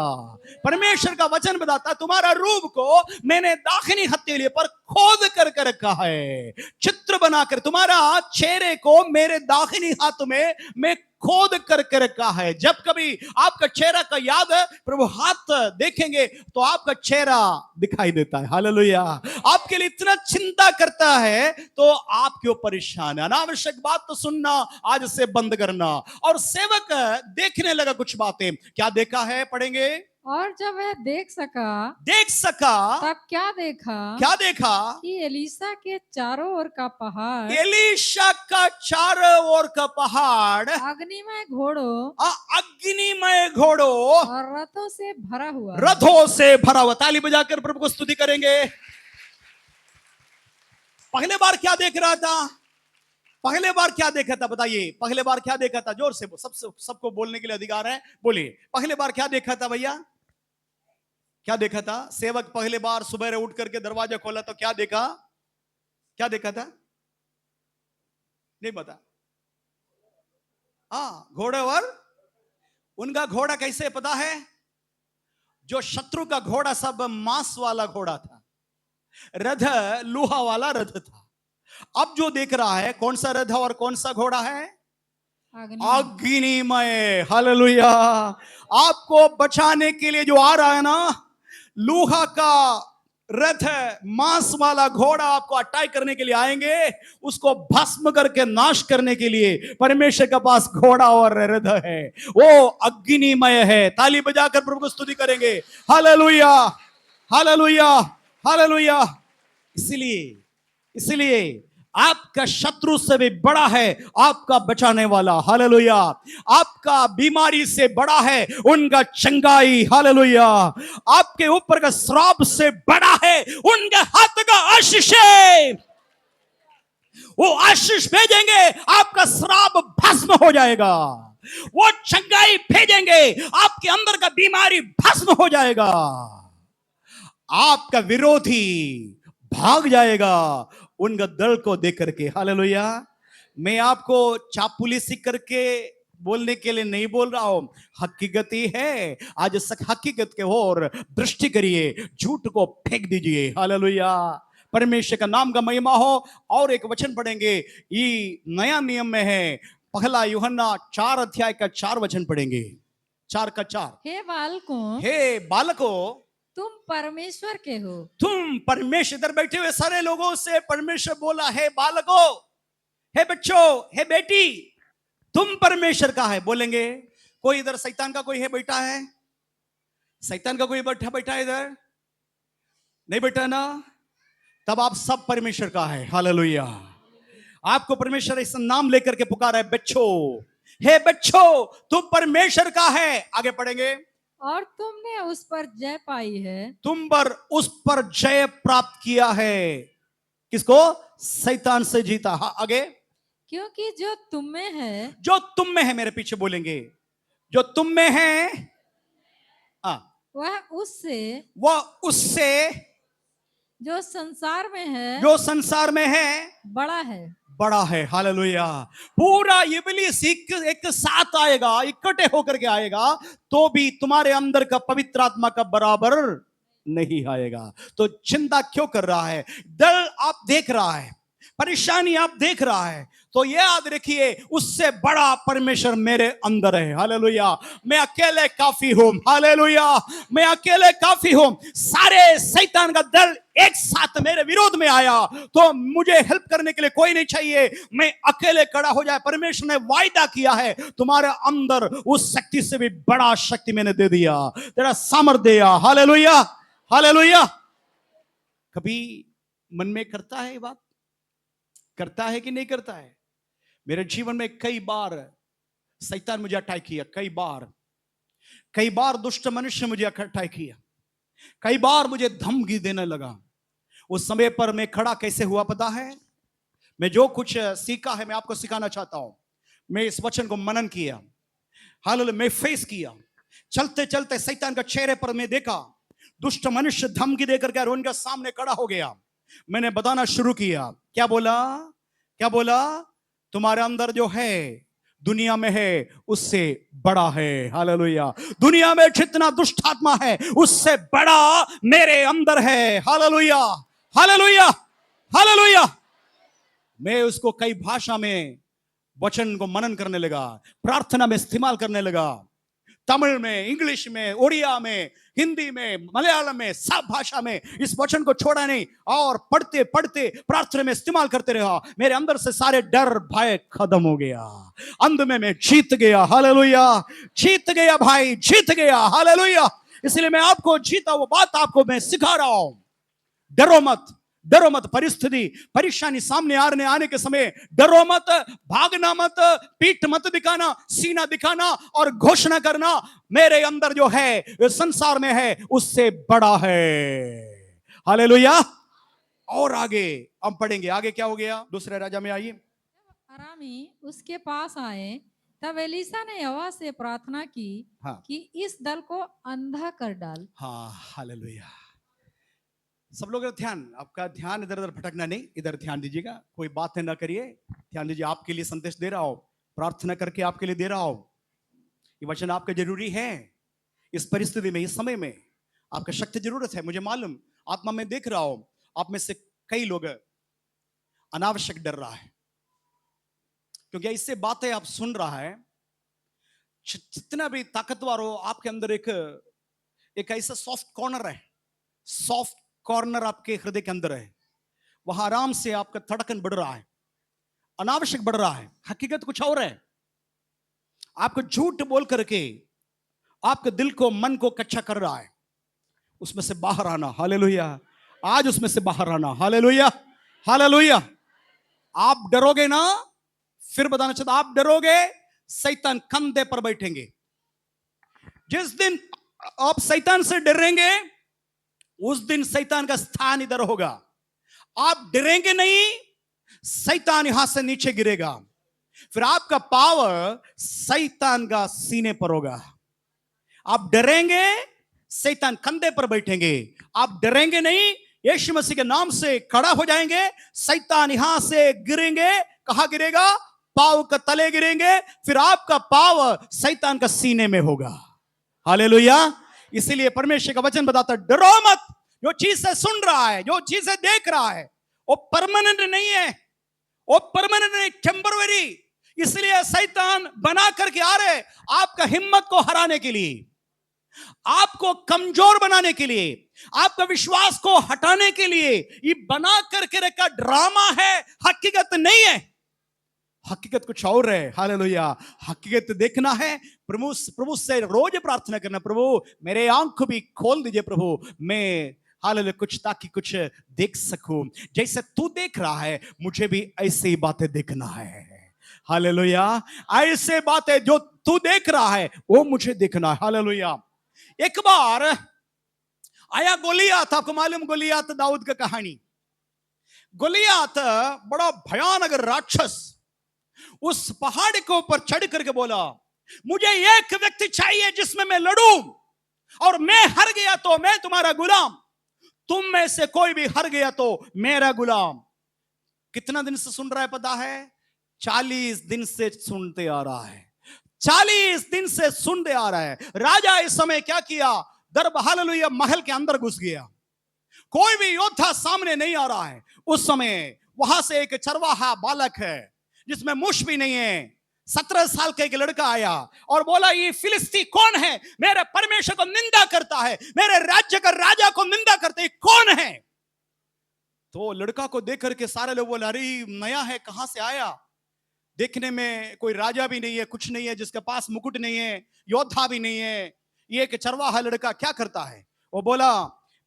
परमेश्वर का वचन बताता है, तुम्हारा रूप को मैंने दाहिनी हथेली पर खोद कर रखा है, चित्र बनाकर तुम्हारा चेहरे को मेरे दाहिनी हाथ में मैं खोद करके रखा है। जब कभी आपका चेहरा का याद प्रभु हाथ देखेंगे तो आपका चेहरा दिखाई देता है। हालेलुया। आपके लिए इतना चिंता करता है तो आप क्यों परेशान है? अनावश्यक बात तो सुनना आज से बंद करना। और सेवक देखने लगा कुछ बातें। क्या देखा है? पढ़ेंगे। और जब वह देख सका तब क्या देखा कि एलीशा के चारों ओर का पहाड़ एलीशा का चारों ओर का पहाड़ अग्निमय घोड़ों अग्निमय घोड़ों और रथों से भरा हुआ है। रथों से भरा हुआ। ताली बजाकर प्रभु को स्तुति करेंगे। पहले बार क्या देख रहा था? पहले बार क्या देखा था? बताइए, पहले बार क्या देखा था? जोर से सबको बोलने के लिए अधिकार है, बोलिए। पहले बार क्या देखा था भैया? क्या देखा था? सेवक पहले बार सुबह उठ करके दरवाजा खोला तो क्या देखा? क्या देखा था? नहीं पता। हाँ, घोड़े। और उनका घोड़ा कैसे पता है? जो शत्रु का घोड़ा सब मांस वाला घोड़ा था, रथ लोहा वाला रथ था। अब जो देख रहा है कौन सा रथ और कौन सा घोड़ा है? अग्निमय। हालेलुया। आपको बचाने के लिए जो आ रहा है ना, लोहा का रथ, मांस वाला घोड़ा आपको अटैक करने के लिए आएंगे। उसको भस्म करके नाश करने के लिए परमेश्वर के पास घोड़ा और रथ है, वो अग्निमय है। ताली बजाकर प्रभु को स्तुति करेंगे। Hallelujah, hallelujah, hallelujah. इसलिए आपका शत्रु से भी बड़ा है आपका बचाने वाला। हालेलुया। आपका बीमारी से बड़ा है उनका चंगाई। हालेलुया। आपके ऊपर का श्राप से बड़ा है उनके हाथ का आशीष है। वो आशीष भेजेंगे, आपका श्राप भस्म हो जाएगा। वो चंगाई भेजेंगे, आपके अंदर का बीमारी भस्म हो जाएगा। आपका विरोधी भाग जाएगा उनका दल को देख करके। हालेलुया। मैं आपको चापलूसी करके बोलने के लिए नहीं बोल रहा हूं, हकीकत ही है। आज हकीकत के ओर दृष्टि करिए, झूठ को फेंक दीजिए। हालेलुया। परमेश्वर का नाम का महिमा हो। और एक वचन पढ़ेंगे, ये नया नियम में है, पहला यूहन्ना 4 अध्याय का 4 वचन पढ़ेंगे। 4 का 4। हे बालकों, तुम परमेश्वर के हो। तुम परमेश्वर। इधर बैठे हुए सारे लोगों से परमेश्वर बोला, हे बालकों, हे बच्चों, हे बेटी, तुम परमेश्वर का है। बोलेंगे कोई इधर शैतान का कोई है बैठा है? शैतान का कोई बैठा है इधर? नहीं बैठा ना? तब आप सब परमेश्वर का है। हालेलुया। आपको परमेश्वर ऐसा नाम लेकर के पुकारा है, बच्चों, हे बच्चों, तुम परमेश्वर का है। आगे पढ़ेंगे। और तुमने उस पर जय पाई है। तुम पर उस पर जय प्राप्त किया है। किसको? शैतान से जीता। हाँ, आगे। क्योंकि जो तुम में है, जो तुम में है, मेरे पीछे बोलेंगे, जो तुम में है, वह उससे जो संसार में है, जो संसार में है बड़ा है। हालेलुया। पूरा इब्लीस एक साथ आएगा, इकट्ठे होकर के आएगा, तो भी तुम्हारे अंदर का पवित्र आत्मा का बराबर नहीं आएगा। तो चिंता क्यों कर रहा है? दल आप देख रहा है, परेशानी आप देख रहा है, तो ये याद रखिए, उससे बड़ा परमेश्वर मेरे अंदर है। हालेलुया। मैं अकेले काफी हूं। हालेलुया। मैं अकेले काफी हूं। सारे शैतान का दल एक साथ मेरे विरोध में आया तो मुझे हेल्प करने के लिए कोई नहीं चाहिए, मैं अकेले खड़ा हो जाए। परमेश्वर ने वायदा किया है, तुम्हारे अंदर उस शक्ति से भी बड़ा शक्ति मैंने दे दिया, तेरा सामर्थ्य दिया। Hallelujah, hallelujah. कभी मन में करता है बात, करता है कि नहीं करता है? मेरे जीवन में कई बार शैतान मुझे अटैक किया, कई बार दुष्ट मनुष्य मुझे अटैक किया, कई बार मुझे धमकी देने लगा। उस समय पर मैं खड़ा कैसे हुआ पता है? मैं जो कुछ सीखा है मैं आपको सिखाना चाहता हूं। मैं इस वचन को मनन किया, हालेलुया, मैं फेस किया। चलते चलते शैतान का चेहरे पर मैं देखा, दुष्ट मनुष्य धमकी देकर के उनके सामने खड़ा हो गया। मैंने बताना शुरू किया। क्या बोला? तुम्हारे अंदर जो है दुनिया में है उससे बड़ा है। हालेलुया। दुनिया में जितना दुष्ट आत्मा है उससे बड़ा मेरे अंदर है। Hallelujah, hallelujah, hallelujah. मैं उसको कई भाषा में वचन को मनन करने लगा, प्रार्थना में इस्तेमाल करने लगा, तमिल में, इंग्लिश में, उड़िया में, हिंदी में, मलयालम में, सब भाषा में इस वचन को छोड़ा नहीं, और पढ़ते पढ़ते प्रार्थना में इस्तेमाल करते रहा। मेरे अंदर से सारे डर भय खत्म हो गया। अंत में मैं जीत गया। हालेलुया। जीत गया भाई, जीत गया। हालेलुया। इसलिए मैं आपको जीता वो बात आपको मैं सिखा रहा हूं। डरो मत, डरो मत। परिस्थिति परेशानी सामने आने के समय डरो मत, भागना मत, पीठ मत दिखाना, सीना दिखाना और घोषणा करना मेरे अंदर जो है संसार में है उससे बड़ा है। हालेलुया। और आगे हम पढ़ेंगे, आगे क्या हो गया? दूसरे राजा में आइए। अरामी उसके पास आए तब एलीशा ने यहोवा से प्रार्थना की हाँ। कि इस दल को अंधा कर डाल। हाँ, हालेलुया। सब लोग ध्यान, आपका ध्यान इधर उधर भटकना नहीं, इधर ध्यान दीजिएगा, कोई बातें ना करिए, ध्यान दीजिए। आपके लिए संदेश दे रहा हो, प्रार्थना करके आपके लिए दे रहा हो। ये वचन आपका जरूरी है इस परिस्थिति में, इस समय में आपका शक्ति जरूरत है। मुझे मालूम, आत्मा में देख रहा हूं, आप में से कई लोग अनावश्यक डर रहा है, क्योंकि इससे बातें आप सुन रहा है। जितना भी ताकतवर हो, आपके अंदर एक ऐसा सॉफ्ट कॉर्नर है, सॉफ्ट कॉर्नर आपके हृदय के अंदर है, वहां आराम से आपका धड़कन बढ़ रहा है, अनावश्यक बढ़ रहा है। हकीकत कुछ और है। आपको झूठ बोल करके आपके दिल को, मन को कच्चा कर रहा है। उसमें से बाहर आना। हालेलुया। आज उसमें से बाहर आना। Hallelujah, hallelujah. आप डरोगे ना, फिर बताना चाहता, आप डरोगे, शैतान कंधे पर बैठेंगे। जिस दिन आप शैतान से डरेंगे उस दिन शैतान का स्थान इधर होगा। आप डरेंगे नहीं, शैतान यहां से नीचे गिरेगा, फिर आपका पावर शैतान का सीने पर होगा। आप डरेंगे, शैतान कंधे पर बैठेंगे। आप डरेंगे नहीं, यीशु मसीह के नाम से खड़ा हो जाएंगे, शैतान यहां से गिरेंगे। कहां गिरेगा? पाव का तले गिरेंगे, फिर आपका पाव शैतान का सीने में होगा। हालेलुया। इसीलिए परमेश्वर का वचन बताता, डरो मत। जो चीजें सुन रहा है, जो चीजें देख रहा है, वो परमानेंट नहीं है, वो परमानेंट नहीं, टेम्पररी। इसलिए शैतान बना करके आ रहे आपका हिम्मत को हराने के लिए, आपको कमजोर बनाने के लिए, आपका विश्वास को हटाने के लिए ये बना करके रखा ड्रामा है, हकीकत नहीं है। हकीकत कुछ और है। हालेलुया। हकीकत देखना है, प्रभु से रोज प्रार्थना करना, प्रभु मेरे आंख भी खोल दीजिए प्रभु, मैं हालेलुया कुछ, ताकि कुछ देख सकूं। जैसे तू देख रहा है मुझे भी ऐसे ही बातें देखना है। हालेलुया। ऐसे बातें जो तू देख रहा है वो मुझे देखना है। हालेलुया। एक बार आया गोलियात, आपको मालूम गोलियात दाऊद का कहानी। गोलियात बड़ा भयानक राक्षस उस पहाड़ के ऊपर चढ़ करके बोला, मुझे एक व्यक्ति चाहिए जिसमें मैं लड़ूं, और मैं हार गया तो मैं तुम्हारा गुलाम, तुम में से कोई भी हार गया तो मेरा गुलाम। कितना दिन से सुन रहा है पता है? 40 दिन से सुनते आ रहा है। 40 दिन से सुनते आ रहा है। राजा इस समय क्या किया? हालेलुया महल के अंदर घुस गया। कोई भी योद्धा सामने नहीं आ रहा है। उस समय वहां से एक चरवाहा बालक है जिसमें मुश भी नहीं है, 17 साल का एक लड़का आया और बोला, ये फिलिस्ती कौन है? मेरे परमेश्वर को निंदा करता है, मेरे राज्य का राजा को निंदा करता है, कौन है? तो लड़का को देख करके सारे लोग बोले, अरे नया है, कहां से आया? देखने में कोई राजा भी नहीं है, कुछ नहीं है, जिसके पास मुकुट नहीं है, योद्धा भी नहीं है, ये एक चरवाहा लड़का क्या करता है? वो बोला,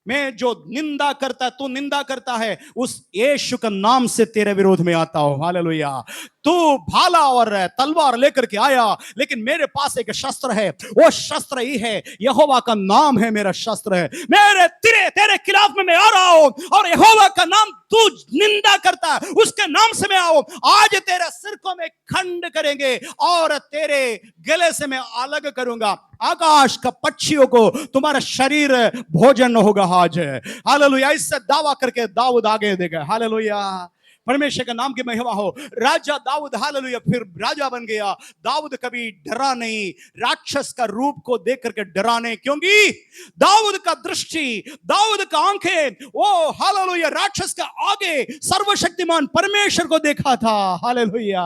मैं जो निंदा करता, तू निंदा करता है, उस यीशु का नाम से तेरे विरोध में आता हूं। हालेलुया। तू भाला और तलवार लेकर के आया, लेकिन मेरे पास एक शस्त्र है, वो शस्त्र ही है, यहोवा का नाम है मेरा शस्त्र है। मेरे तेरे खिलाफ में मैं आ रहा हूं, और यहोवा का नाम तू निंदा करता है, उसके नाम से मैं आऊं। आज तेरे सिर को मैं खंड करेंगे और तेरे गले से मैं अलग करूंगा। आकाश का पक्षियों को तुम्हारा शरीर भोजन होगा आज। हालेलुया। इससे दावा करके दाऊद आगे देगा। हालेलुया। परमेश्वर का नाम की महिमा हो। राजा दाऊद, हालेलुया, फिर राजा बन गया। दाऊद कभी डरा नहीं, राक्षस का रूप को देख करके डरा नहीं, क्योंकि दाऊद का दृष्टि, दाऊद का आंखें वो हालेलुया राक्षस का आगे सर्वशक्तिमान परमेश्वर को देखा था। हालेलुया।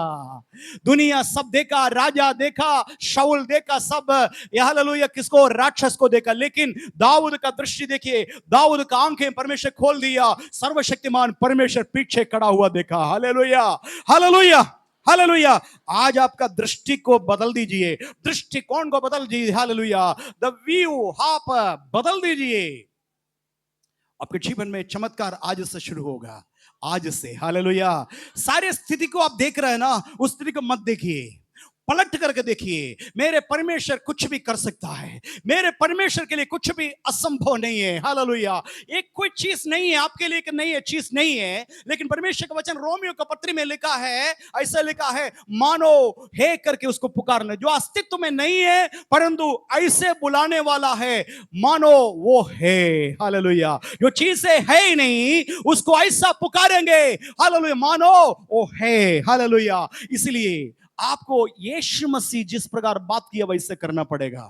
दुनिया सब देखा, राजा देखा, शाऊल देखा, सब हालेलुया किसको? राक्षस को देखा, लेकिन दाऊद का दृष्टि देखिए, दाऊद का आंखें परमेश्वर खोल दिया, सर्वशक्तिमान परमेश्वर पीछे खड़ा हुआ देखा। Hallelujah, hallelujah, hallelujah. आज आपका दृष्टि को बदल दीजिए, दृष्टिकोण को बदल दीजिए। हालेलुया। द व्यू आप बदल दीजिए। आपके जीवन में चमत्कार आज से शुरू होगा, आज से। हालेलुया। सारे स्थिति को आप देख रहे हैं ना, उस स्थिति को मत देखिए, पलट करके देखिए। मेरे परमेश्वर कुछ भी कर सकता है, मेरे परमेश्वर के लिए कुछ भी असंभव नहीं है। हालेलुया। एक कोई चीज नहीं है आपके लिए, कि नहीं है चीज नहीं है, लेकिन परमेश्वर का वचन रोमियो का पत्री में लिखा है, ऐसा लिखा है, मानो हे करके उसको पुकारना, जो अस्तित्व में नहीं है परंतु ऐसे बुलाने वाला है मानो वो है। हालेलुया। जो चीजें है ही नहीं उसको ऐसा पुकारेंगे, हालेलुया, मानो वो है। हालेलुया। इसलिए आपको यीशु मसीह जिस प्रकार बात किया वैसे करना पड़ेगा।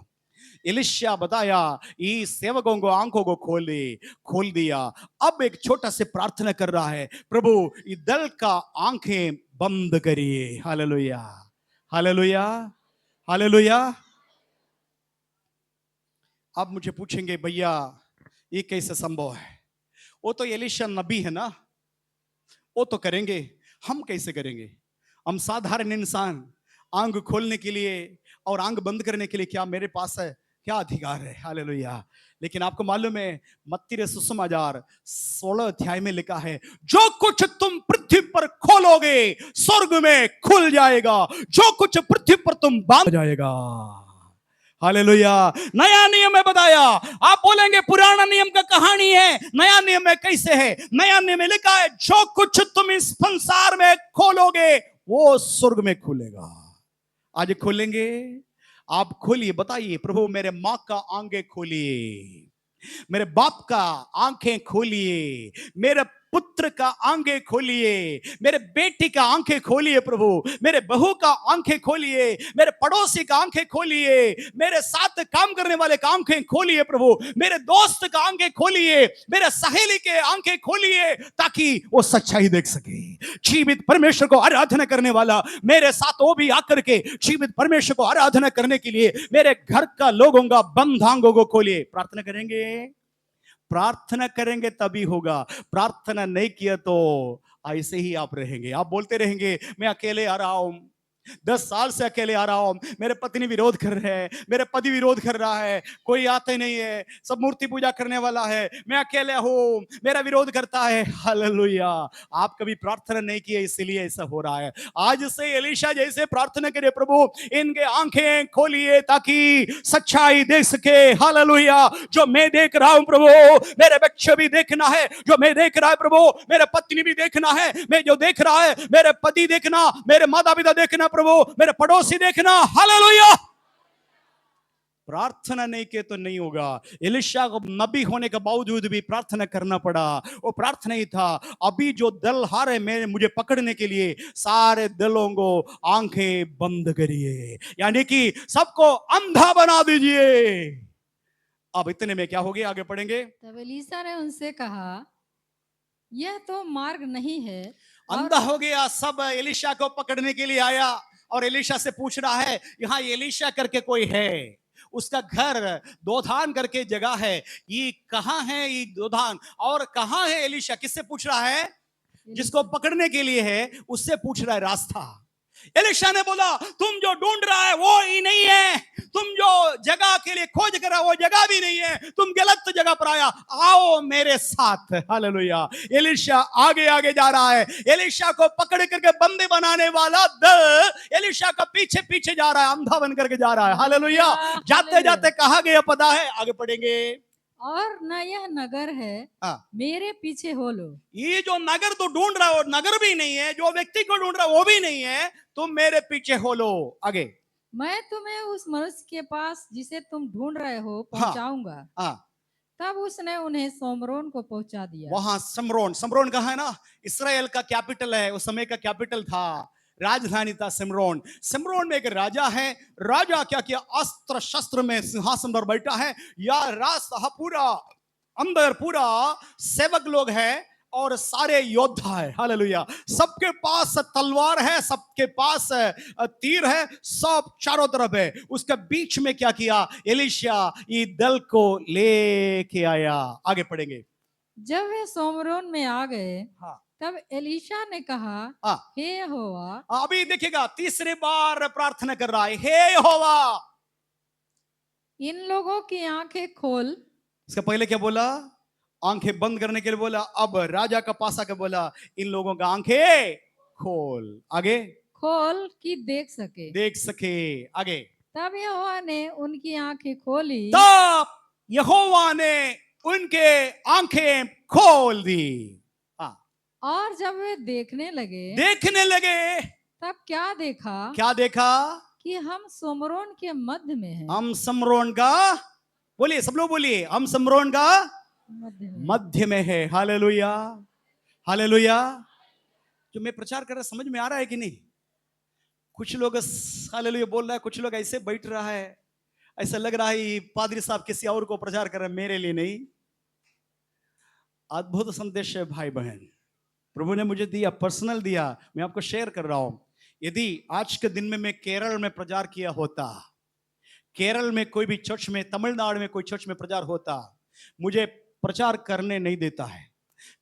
एलिशा बताया, इस सेवकों को आंखों को खोल दिया। अब एक छोटा से प्रार्थना कर रहा है, प्रभु इस दल का आंखें बंद करिए। Hallelujah, hallelujah, hallelujah. आप मुझे पूछेंगे, भैया ये कैसे संभव है? वो तो एलिशा नबी है ना, वो तो करेंगे, हम कैसे करेंगे? हम साधारण इंसान, आंख खोलने के लिए और आंख बंद करने के लिए क्या मेरे पास है, क्या अधिकार है? हालेलुया। लेकिन आपको मालूम है, मत्ती सुसमाचार 16 अध्याय में लिखा है, जो कुछ तुम पृथ्वी पर खोलोगे स्वर्ग में खुल जाएगा, जो कुछ पृथ्वी पर तुम बांध जाएगा। हालेलुया। नया नियम में बताया। आप बोलेंगे पुराना नियम का कहानी है, नया नियम में कैसे है? नया नियम में लिखा है, जो कुछ तुम इस संसार में खोलोगे वो स्वर्ग में खुलेगा। आज खोलेंगे? आप खोलिए, बताइए, प्रभु मेरे माँ का आंखें खोलिए, मेरे बाप का आंखें खोलिए, मेरे पुत्र का आंखें खोलिए, मेरे बेटी का आंखें खोलिए, प्रभु मेरे बहू का आंखें खोलिए, मेरे पड़ोसी का आंखें खोलिए, मेरे साथ काम करने वाले का आंखें खोलिए, प्रभु मेरे दोस्त का आंखें खोलिए, मेरे सहेली के आंखें खोलिए, ताकि वो सच्चाई देख सके। जीवित परमेश्वर को आराधना करने वाला मेरे साथ वो भी आकर के जीवित परमेश्वर को आराधना करने के लिए मेरे घर का लोगों का बंद आंखों को खोलिए। प्रार्थना करेंगे, प्रार्थना करेंगे तभी होगा। प्रार्थना नहीं किया तो ऐसे ही आप रहेंगे, आप बोलते रहेंगे मैं अकेले आ रहा हूं, 10 साल से अकेले आ रहा हूं, मेरे पत्नी विरोध कर रहे हैं, मेरे पति विरोध कर रहा है, कोई आते नहीं है, सब मूर्ति पूजा करने वाला है, मैं अकेले हूं, मेरा विरोध करता है। हालेलुया। आप कभी प्रार्थना नहीं किए इसलिए ऐसा हो रहा है। आज से एलीशा जैसे प्रार्थना करिए, प्रभु इनके आंखें खोलिए ताकि सच्चाई देख सके। हालेलुया। जो मैं देख रहा हूं प्रभु, मेरे बच्चे भी देखना है, जो मैं देख रहा है प्रभु मेरे पत्नी भी देखना है, मैं जो देख रहा है मेरे पति देखना, मेरे माता पिता देखना, प्रभु मेरे पड़ोसी देखना। हालेलुया। प्रार्थना नहीं किए तो नहीं होगा। एलिशा को नबी होने के बावजूद भी प्रार्थना करना पड़ा, वो प्रार्थना ही था, अभी जो दल हारे मेरे मुझे पकड़ने के लिए सारे दलों को आंखें बंद करिए, यानी कि सबको अंधा बना दीजिए। अब इतने में क्या हो गया, आगे पढ़ेंगे। तब एलीशा ने उनसे कहा, यह तो मार्ग नहीं है। अंधा हो गया, सब एलिशा को पकड़ने के लिए आया और एलिशा से पूछ रहा है, यहाँ एलिशा करके कोई है, उसका घर दोधान करके जगह है, ये कहाँ है ये दोधान, और कहाँ है एलिशा? किससे पूछ रहा है? जिसको पकड़ने के लिए है उससे पूछ रहा है रास्ता। एलिशा ने बोला, तुम जो ढूंढ रहा है वो ही नहीं है, तुम जो जगह के लिए खोज कर रहा है वो जगह भी नहीं है, तुम गलत जगह पर आया, आओ मेरे साथ। हालेलुया। एलिशा आगे आगे जा रहा है, एलिशा को पकड़ करके बंदी बनाने वाला दल एलिशा का पीछे पीछे जा रहा है, अंधा बन करके जा रहा है। हालेलुया। जाते जाते कहा गया पता है, आगे पढ़ेंगे। और न यह नगर है, मेरे पीछे हो लो। ये जो नगर तो ढूंढ रहा हो नगर भी नहीं है, जो व्यक्ति को ढूंढ रहा वो भी नहीं है, तुम मेरे पीछे हो लो। आगे, मैं तुम्हें उस मनुष्य के पास जिसे तुम ढूंढ रहे हो पहुंचाऊंगा। तब उसने उन्हें सोमरोन को पहुंचा दिया। वहां समरोन कहाँ है ना, इसराइल का कैपिटल है, उस समय का कैपिटल था, राजधानी था सिमरोन। सिमरोन में एक राजा है, राजा क्या किया, अस्त्र शस्त्र में सिंहासन पर बैठा है, या रास्ता पूरा अंदर पूरा सेवक लोग है और सारे योद्धा है। हालेलुया। सबके पास तलवार है, सबके पास तीर है, सब चारों तरफ है। उसके बीच में क्या किया, एलिशा ये दल को लेके आया। आगे पढ़ेंगे। जब वे सोमरोन में आ गए, तब एलीशा ने कहा, हाँ, हे यहोवा, अभी देखिएगा तीसरी बार प्रार्थना कर रहा है, हे यहोवा। इन लोगों की आंखें खोल। इसका पहले क्या बोला? आंखें बंद करने के लिए बोला। अब राजा का पास आके बोला, इन लोगों का आंखें खोल। आगे खोल कि देख सके। देख सके। आगे तब यहोवा ने उनकी आंखें खोली तब यहोवा ने उनके आंखें खोल दी। हाँ, और जब वे देखने लगे तब क्या देखा क्या देखा? कि हम सोमरोन के मध्य में हैं। हम समरोन का, बोलिए सब लोग बोलिए, हम समरोन का मध्य में है। Hallelujah, hallelujah. जो मैं प्रचार कर रहा समझ में आ रहा है कि नहीं? कुछ लोग हालेलुया बोल रहा है, कुछ लोग ऐसे बैठ रहा है, ऐसा लग रहा है पादरी साहब किसी और को प्रचार कर रहे हैं, मेरे लिए नहीं। अद्भुत संदेश है भाई बहन, प्रभु ने मुझे दिया, पर्सनल दिया, मैं आपको शेयर कर रहा हूं। यदि आज के दिन में मैं केरल में प्रचार किया होता, केरल में कोई भी चर्च में, तमिलनाडु में कोई चर्च में प्रचार होता, मुझे प्रचार करने नहीं देता है।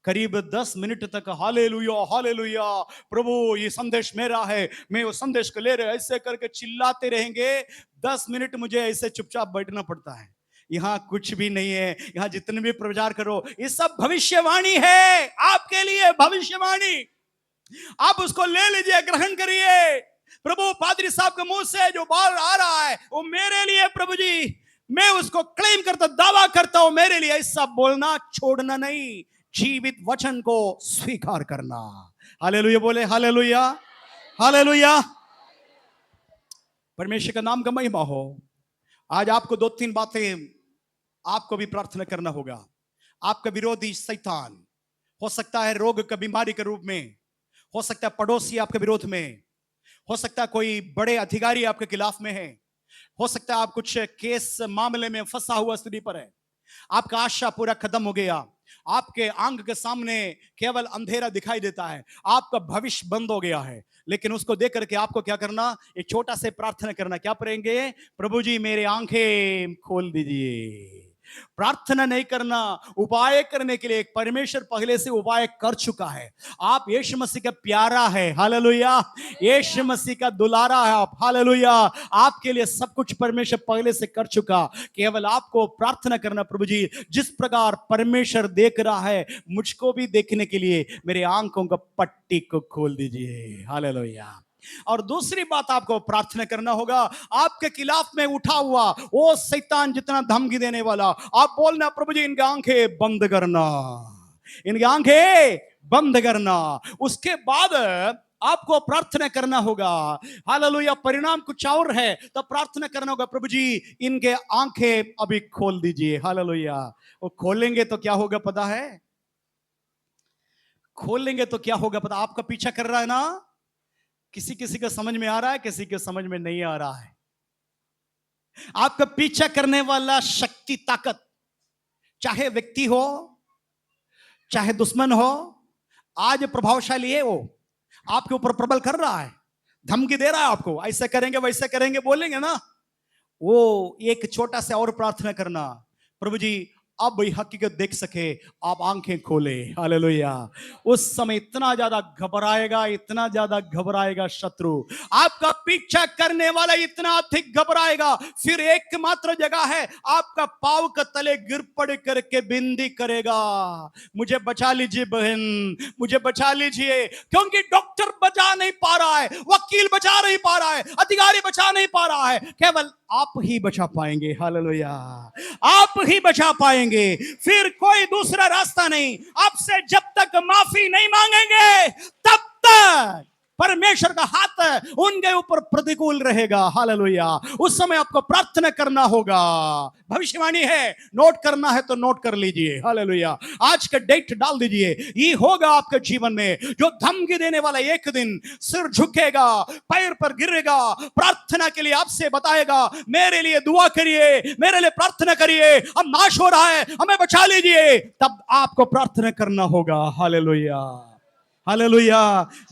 करीब 10 मिनट तक हालेलुया हालेलुया, प्रभु ये संदेश मेरा है, मैं वो संदेश को ले रहे, ऐसे करके चिल्लाते रहेंगे। 10 मिनट मुझे ऐसे चुपचाप बैठना पड़ता है। यहाँ कुछ भी नहीं है, यहाँ जितने भी प्रचार करो ये सब भविष्यवाणी है, आपके लिए भविष्यवाणी। आप उसको ले लीजिए, ग्रहण करिए। प्रभु पादरी साहब के मुंह से जो बात आ रहा है वो मेरे लिए, प्रभु जी मैं उसको क्लेम करता, दावा करता हूं मेरे लिए। ऐसा बोलना छोड़ना नहीं, जीवित वचन को स्वीकार करना। हालेलुया बोले, हालेलुया हालेलुया। परमेश्वर का नाम का महिमा हो। आज आपको 2-3 बातें आपको भी प्रार्थना करना होगा। आपका विरोधी शैतान हो सकता है रोग का, बीमारी के रूप में, हो सकता है पड़ोसी आपके विरोध में, हो सकता है कोई बड़े अधिकारी आपके खिलाफ में है, हो सकता है आप कुछ केस मामले में फंसा हुआ स्थिति पर है, आपका आशा पूरा खत्म हो गया, आपके आंख के सामने केवल अंधेरा दिखाई देता है, आपका भविष्य बंद हो गया है। लेकिन उसको देख करके आपको क्या करना? एक छोटा से प्रार्थना करना। क्या करेंगे? प्रभु जी मेरे आंखें खोल दीजिए। प्रार्थना नहीं करना, उपाय करने के लिए एक परमेश्वर पहले से उपाय कर चुका है। आप यीशु मसीह का प्यारा है, हालेलुया, यीशु मसीह का दुलारा है आप, हालेलुया। आपके लिए सब कुछ परमेश्वर पहले से कर चुका, केवल आपको प्रार्थना करना। प्रभु जी जिस प्रकार परमेश्वर देख रहा है, मुझको भी देखने के लिए मेरे आंखों का पट्टी को खोल दीजिए, हालेलुया। और दूसरी बात आपको प्रार्थना करना होगा, आपके खिलाफ में उठा हुआ वो शैतान जितना धमकी देने वाला, आप बोलना प्रभु जी इनकी आंखें बंद करना, इनकी आंखें बंद करना। उसके बाद आपको प्रार्थना करना होगा, हालेलुया। परिणाम कुछ और है, तो प्रार्थना करना होगा, प्रभु जी इनके आंखें अभी खोल दीजिए, हालेलुया। वो खोलेंगे तो क्या होगा पता है? खोलेंगे तो क्या होगा पता? आपका पीछा कर रहा है ना, किसी किसी को समझ में आ रहा है, किसी को समझ में नहीं आ रहा है। आपका पीछा करने वाला शक्ति, ताकत, चाहे व्यक्ति हो चाहे दुश्मन हो, आज प्रभावशाली है, वो आपके ऊपर प्रबल कर रहा है, धमकी दे रहा है आपको, ऐसे करेंगे वैसे करेंगे बोलेंगे ना। वो एक छोटा सा और प्रार्थना करना, प्रभु जी अब ये हकीकत देख सके, आप आंखें खोले, हालेलुया। उस समय इतना ज्यादा घबराएगा, इतना ज्यादा घबराएगा शत्रु, आपका पीछा करने वाला इतना अधिक घबराएगा। फिर एकमात्र जगह है, आपका पांव के तले गिर पड़ करके विनती करेगा, मुझे बचा लीजिए बहन, मुझे बचा लीजिए। क्योंकि डॉक्टर बचा नहीं पा रहा है, वकील बचा नहीं पा रहा है, अधिकारी बचा नहीं पा रहा है, केवल आप ही बचा पाएंगे, हालेलुया, आप ही बचा पाएंगे। फिर कोई दूसरा रास्ता नहीं। आपसे जब तक माफी नहीं मांगेंगे तब तक परमेश्वर का हाथ उनके ऊपर प्रतिकूल रहेगा, हालेलुया। उस समय आपको प्रार्थना करना होगा। भविष्यवाणी है, नोट करना है तो नोट कर लीजिए, हालेलुया। आज का डेट डाल दीजिए, ये होगा आपके जीवन में। जो धमकी देने वाला एक दिन सिर झुकेगा, पैर पर गिरेगा, प्रार्थना के लिए आपसे बताएगा, मेरे लिए दुआ करिए, मेरे लिए प्रार्थना करिए, हम नाश हो रहा है, हमें बचा लीजिए, तब आपको प्रार्थना करना होगा, हालेलुया, हालेलुया।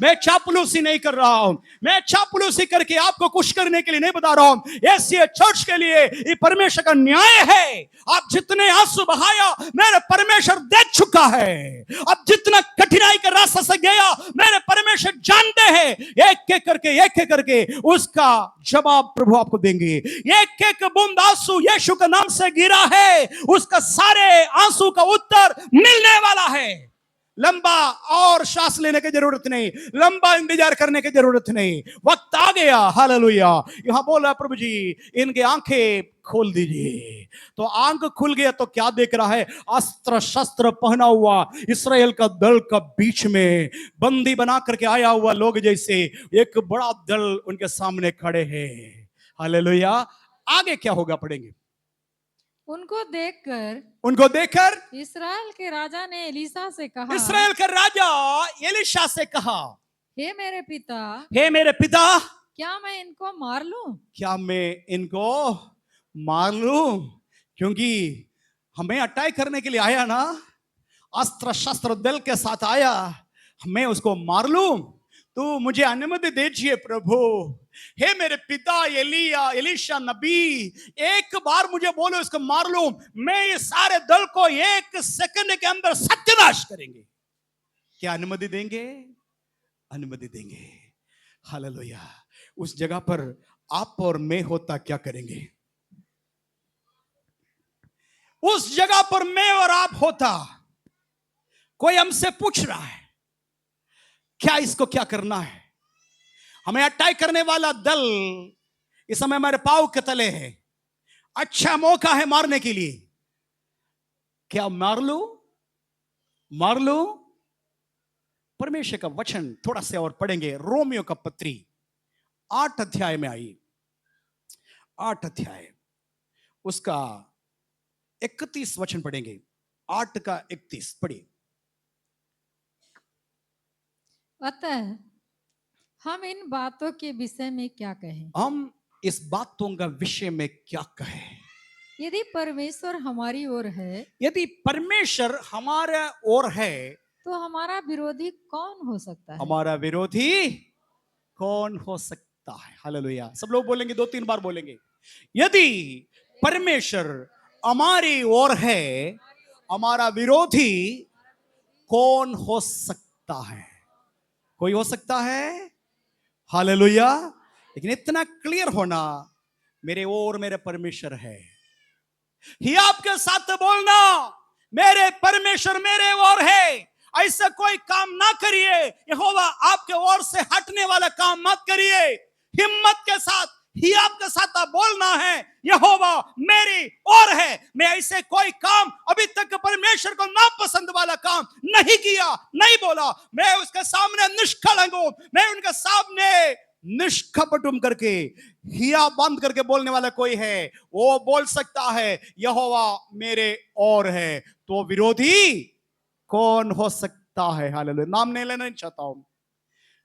मैं चापलूसी नहीं कर रहा हूं, मैं चापलूसी करके आपको कुछ करने के लिए नहीं बता रहा हूं। ऐसी चर्च के लिए ये परमेश्वर का न्याय है। आप जितने आंसू बहाया मेरे परमेश्वर देख चुका है। अब जितना कठिनाई कर रास्ते से गया, मेरे परमेश्वर जानते हैं एक एक करके उसका जवाब प्रभु आपको देंगे। एक एक बूंद आंसू यीशु के नाम से गिरा है, उसका सारे आंसू का उत्तर मिलने वाला है। लंबा और सांस लेने की जरूरत नहीं, लंबा इंतजार करने की जरूरत नहीं, वक्त आ गया। हालेलुया। यहां बोला प्रभु जी इनके आंखें खोल दीजिए। तो आंख खुल गया तो क्या देख रहा है? अस्त्र शस्त्र पहना हुआ इस्राएल का दल का बीच में बंदी बना करके आया हुआ लोग जैसे एक बड़ा दल उनके सामने खड़े हैं। हालेलुया। आगे क्या होगा पढ़ेंगे। उनको देखकर इस्राएल के राजा ने एलीशा से कहा, इस्राएल का राजा एलीशा से कहा, हे मेरे पिता, क्या मैं इनको मार लूं? क्या मैं इनको मार लूं? क्योंकि हमें अटैक करने के लिए आया ना, अस्त्र शस्त्र दल के साथ आया, मैं उसको मार लूं? तो मुझे अनुमति दीजिए प्रभु। हे मेरे पिता एलीशा नबी, एक बार मुझे बोलो इसको मार लूं, मैं ये सारे दल को एक सेकंड के अंदर सत्यानाश करेंगे। क्या अनुमति देंगे? अनुमति देंगे। हालेलुया। उस जगह पर आप और मैं होता क्या करेंगे? उस जगह पर मैं और आप होता, कोई हमसे पूछ रहा है क्या इसको क्या करना है? हमें अटैक करने वाला दल इस समय हमारे पांव के तले है, अच्छा मौका है मारने के लिए। क्या मार लूं? मार लूं? परमेश्वर का वचन थोड़ा से और पढ़ेंगे। रोमियो का पत्री 8 अध्याय में आइए। 8 अध्याय उसका 31 वचन पढ़ेंगे। 8 का 31 पढ़िए। अतः हम इन बातों के विषय में क्या कहें? हम इस बातों का विषय में क्या कहें? यदि परमेश्वर हमारी ओर है, यदि परमेश्वर हमारे ओर है, तो हमारा विरोधी कौन हो सकता है? हमारा विरोधी कौन हो सकता है? हालेलुया। सब लोग बोलेंगे, 2-3 बार बोलेंगे। यदि परमेश्वर हमारी ओर है, हमारा विरोधी कौन हो सकता है? कोई हो सकता है? हालेलुया। लेकिन इतना क्लियर होना, मेरे ओर मेरे परमेश्वर है। ही आपके साथ बोलना, मेरे परमेश्वर मेरे ओर है। ऐसा कोई काम ना करिए, यहोवा आपके ओर से हटने वाला काम मत करिए। हिम्मत के साथ ही आपके साथ बोलना है, यहोवा मेरी ओर है। मैं ऐसे कोई काम अभी तक परमेश्वर को नापसंद वाला काम नहीं किया, नहीं बोला। मैं उसके सामने निष्कलंक हूं। मैं उनके सामने निष्कपट करके हिया बंद करके बोलने वाला कोई है, वो बोल सकता है यहोवा मेरे ओर है, तो विरोधी कौन हो सकता है? हालेलुया। नाम नहीं लेना नहीं चाहता हूं,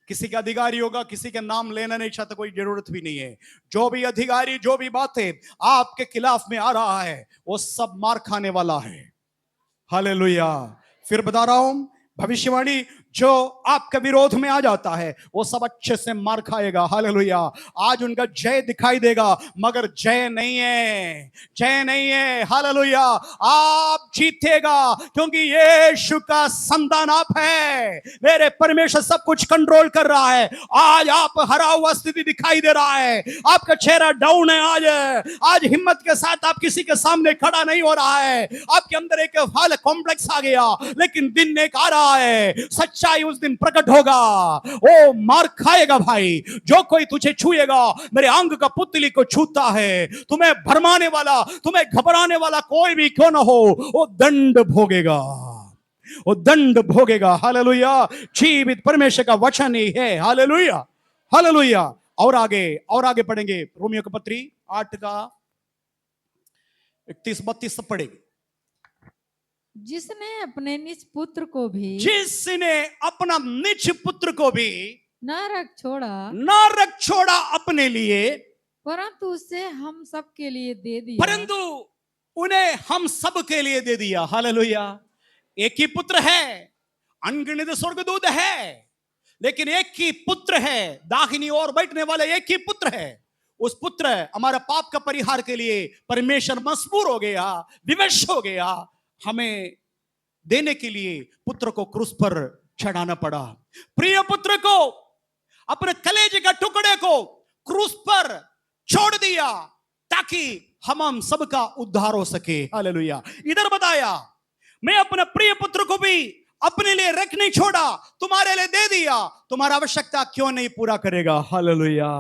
किसी का अधिकारी होगा, किसी का नाम लेना नहीं चाहता, कोई जरूरत भी नहीं है। जो भी अधिकारी, जो भी बातें आपके खिलाफ में आ रहा है, वो सब मार खाने वाला है। हालेलुया। फिर बता रहा हूं, भविष्यवाणी जो आपके विरोध में आ जाता है, वो सब अच्छे से मार खाएगा। हालेलुया। आज उनका जय दिखाई देगा, मगर जय नहीं है, जय नहीं है। हालेलुया। आप जीतेगा, क्योंकि यीशु का संतान आप है। मेरे परमेश्वर सब कुछ कंट्रोल कर रहा है। आज आप हरा हुआ स्थिति दिखाई दे रहा है, आपका चेहरा डाउन है। आज हिम्मत के साथ आप किसी के सामने खड़ा नहीं हो रहा है। आपके अंदर एक हाल कॉम्प्लेक्स आ गया, लेकिन दिन एक आ रहा है, सच्चाई उस दिन प्रकट होगा। ओ मार खाएगा भाई। जो कोई तुझे छुएगा, मेरे अंग का पुतली को छूता है। तुम्हें भरमाने वाला, तुम्हें घबराने वाला कोई भी क्यों ना हो, वो दंड भोगेगा, वो दंड भोगेगा। हालेलुया। जीवित परमेश्वर का वचन ही है। हालेलुया। हालेलुया। और आगे पढ़ेंगे। रोमियो की पत्री 8 का 31-32 सब पढ़ेंगे। जिसने अपने निज पुत्र को भी, जिसने अपना निज पुत्र को भी न रख छोड़ा अपने लिए, परंतु उसे हम सब के लिए दे दिया। परंतु उन्हें हम सब के लिए दे दिया। हालेलुया। एक ही पुत्र है, अनगिनत स्वर्गदूत है, लेकिन एक ही पुत्र है, दाहिनी ओर बैठने वाला एक ही पुत्र है। उस पुत्र हमारा पाप का परिहार के लिए परमेश्वर मजबूर हो गया, विवश हो गया, हमें देने के लिए पुत्र को क्रूस पर चढ़ाना पड़ा। प्रिय पुत्र को, अपने कलेजे का टुकड़े को क्रूस पर छोड़ दिया ताकि हम सबका उद्धार हो सके। हालेलुया। इधर बताया, मैं अपने प्रिय पुत्र को भी अपने लिए रख नहीं छोड़ा, तुम्हारे लिए दे दिया। तुम्हारा आवश्यकता क्यों नहीं पूरा करेगा? हालेलुया।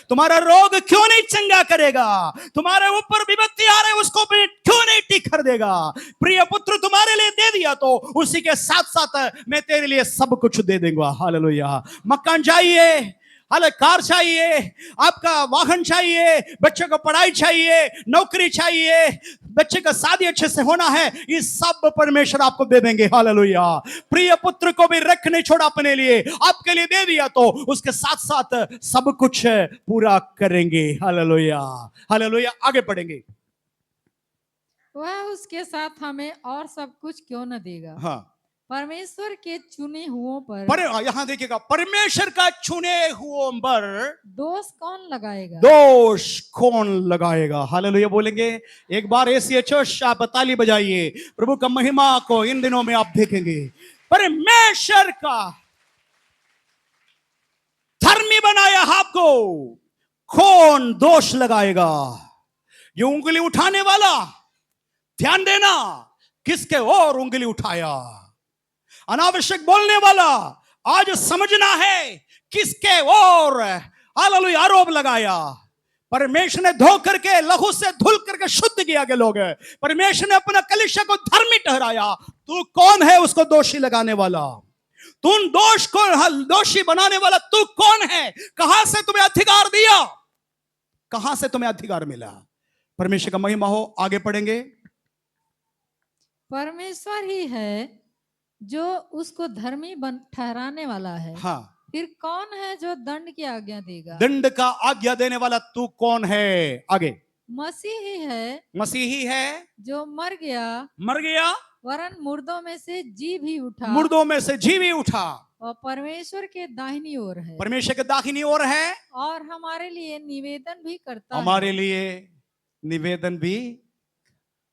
तुम्हारा रोग क्यों नहीं चंगा करेगा? तुम्हारे ऊपर विपत्ति आ रहे उसको भी क्यों नहीं ठीक कर देगा? प्रिय पुत्र तुम्हारे लिए दे दिया तो उसी के साथ साथ मैं तेरे लिए सब कुछ दे दूंगा। हालेलुया। मकान चाहिए, हाल कार चाहिए, आपका वाहन चाहिए, बच्चों को पढ़ाई चाहिए, नौकरी चाहिए, बच्चे का शादी अच्छे से होना है, ये सब परमेश्वर आपको दे देंगे। हालेलुया। प्रिय पुत्र को भी रख नहीं छोड़ा, अपने लिए आपके लिए दे दिया तो उसके साथ साथ सब कुछ पूरा करेंगे। हालेलुया। हालेलुया। आगे पढ़ेंगे। वह उसके साथ हमें और सब कुछ क्यों न देगा? हाँ, परमेश्वर के चुने हुओं पर पर यहां देखिएगा, परमेश्वर का चुने हुओं पर दोष कौन लगाएगा? दोष कौन लगाएगा? हालेलुया बोलेंगे एक बार। ऐसी आप ताली बजाइए, प्रभु का महिमा को इन दिनों में आप देखेंगे। परमेश्वर का धर्मी बनाया आपको, कौन दोष लगाएगा? ये उंगली उठाने वाला, ध्यान देना, किसके और उंगली उठाया? अनावश्यक बोलने वाला, आज समझना है किसके और हालेलुया आरोप लगाया। परमेश्वर ने धो करके, लहू से धुल करके शुद्ध किया के लोग है। परमेश्वर ने अपना कलीसिया को धर्मी ठहराया। तू कौन है उसको दोषी लगाने वाला? तू दोष को दोषी बनाने वाला तू कौन है? कहां से तुम्हें अधिकार दिया? कहां से तुम्हें अधिकार मिला? परमेश्वर का महिमा हो। आगे पढ़ेंगे। परमेश्वर ही है जो उसको धर्मी ठहराने वाला है। हाँ, फिर कौन है जो दंड की आज्ञा देगा? दंड का आज्ञा देने वाला तू कौन है? आगे। मसीह ही है मसीही है जो मर गया वरन मुर्दों में से जी भी उठा मुर्दों में से जी भी उठा और परमेश्वर के दाहिनी ओर है परमेश्वर के दाहिनी ओर है और हमारे लिए निवेदन भी करता हमारे है। लिए निवेदन भी।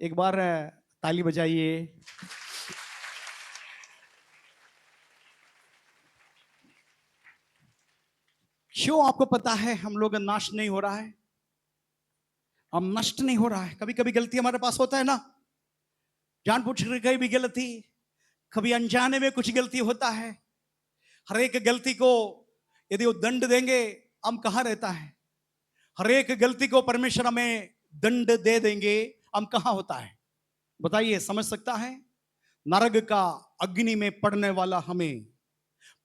एक बार ताली बजाइए। क्यों आपको पता है हम लोग नाश नहीं हो रहा है? हम नष्ट नहीं हो रहा है। कभी कभी गलती हमारे पास होता है ना, जानबूझ कर कहीं भी गलती, कभी अनजाने में कुछ गलती होता है। हर एक गलती को यदि वो दंड देंगे, हम कहां रहता है? हर एक गलती को परमेश्वर हमें दंड दे देंगे, हम कहां होता है? बताइए, समझ सकता है? नरक का अग्नि में पड़ने वाला हमें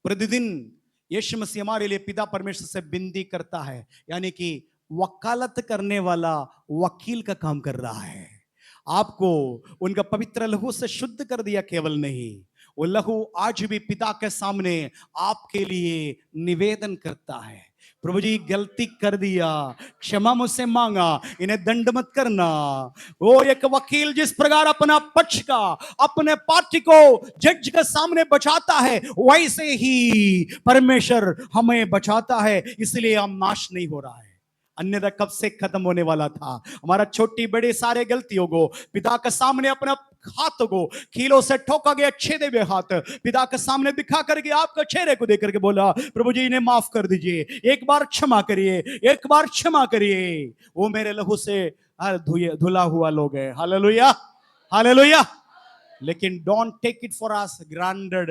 प्रतिदिन यीशु मसीह हमारे लिए पिता परमेश्वर से विनती करता है, यानी कि वकालत करने वाला वकील का काम कर रहा है। आपको उनका पवित्र लहू से शुद्ध कर दिया, केवल नहीं, वो लहू आज भी पिता के सामने आपके लिए निवेदन करता है। प्रभु जी, गलती कर दिया, क्षमा मुझसे मांगा, इन्हें दंड मत करना। वो एक वकील जिस प्रकार अपना पक्ष का, अपने पार्टी को जज के सामने बचाता है, वैसे ही परमेश्वर हमें बचाता है। इसलिए हम नाश नहीं हो रहा है, अन्यथा कब से खत्म होने वाला था। हमारा छोटी बड़ी सारे गलतियों को पिता के सामने, अपना हाथ को कीलों से ठोका गया छेदे हुए हाथ पिता के सामने दिखा करके, आपका चेहरे को देख करके बोला, प्रभु जी इन्हें माफ कर दीजिए, एक बार क्षमा करिए, एक बार क्षमा करिए। वो मेरे लहू से धुला हुआ लोग है। Hallelujah, hallelujah. लेकिन don't take it for us granted.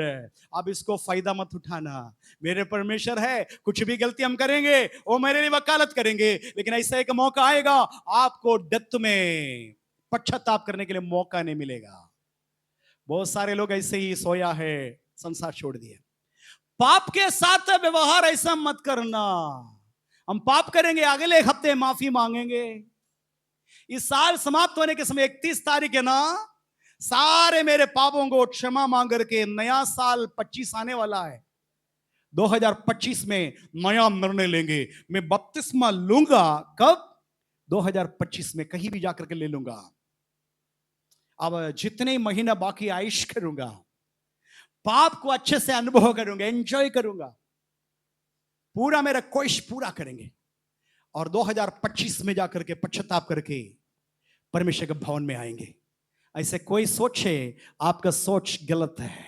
अब इसको फायदा मत उठाना। मेरे परमेश्वर है, कुछ भी गलती हम करेंगे वो मेरे लिए वकालत करेंगे, लेकिन ऐसा एक मौका आएगा आपको डेथ में पश्चाताप करने के लिए मौका नहीं मिलेगा। बहुत सारे लोग ऐसे ही सोया है, संसार छोड़ दिए। पाप के साथ व्यवहार ऐसा मत करना। हम पाप करेंगे, अगले हफ्ते माफी मांगेंगे। इस साल समाप्त होने के समय 31 तारीख है ना, सारे मेरे पापों को क्षमा मांग करके नया साल 25 आने वाला है। 2025 में नया निर्णय लेंगे। मैं बपतिस्मा लूंगा कब? 2025 में कहीं भी जाकर के ले लूंगा। अब जितने महीना बाकी आयुष करूंगा, पाप को अच्छे से अनुभव करूंगा, एंजॉय करूंगा, पूरा मेरा कोशिश पूरा करेंगे और 2025 में जाकर के पश्चाताप करके परमेश्वर के भवन में आएंगे। ऐसे कोई सोचे आपका सोच गलत है।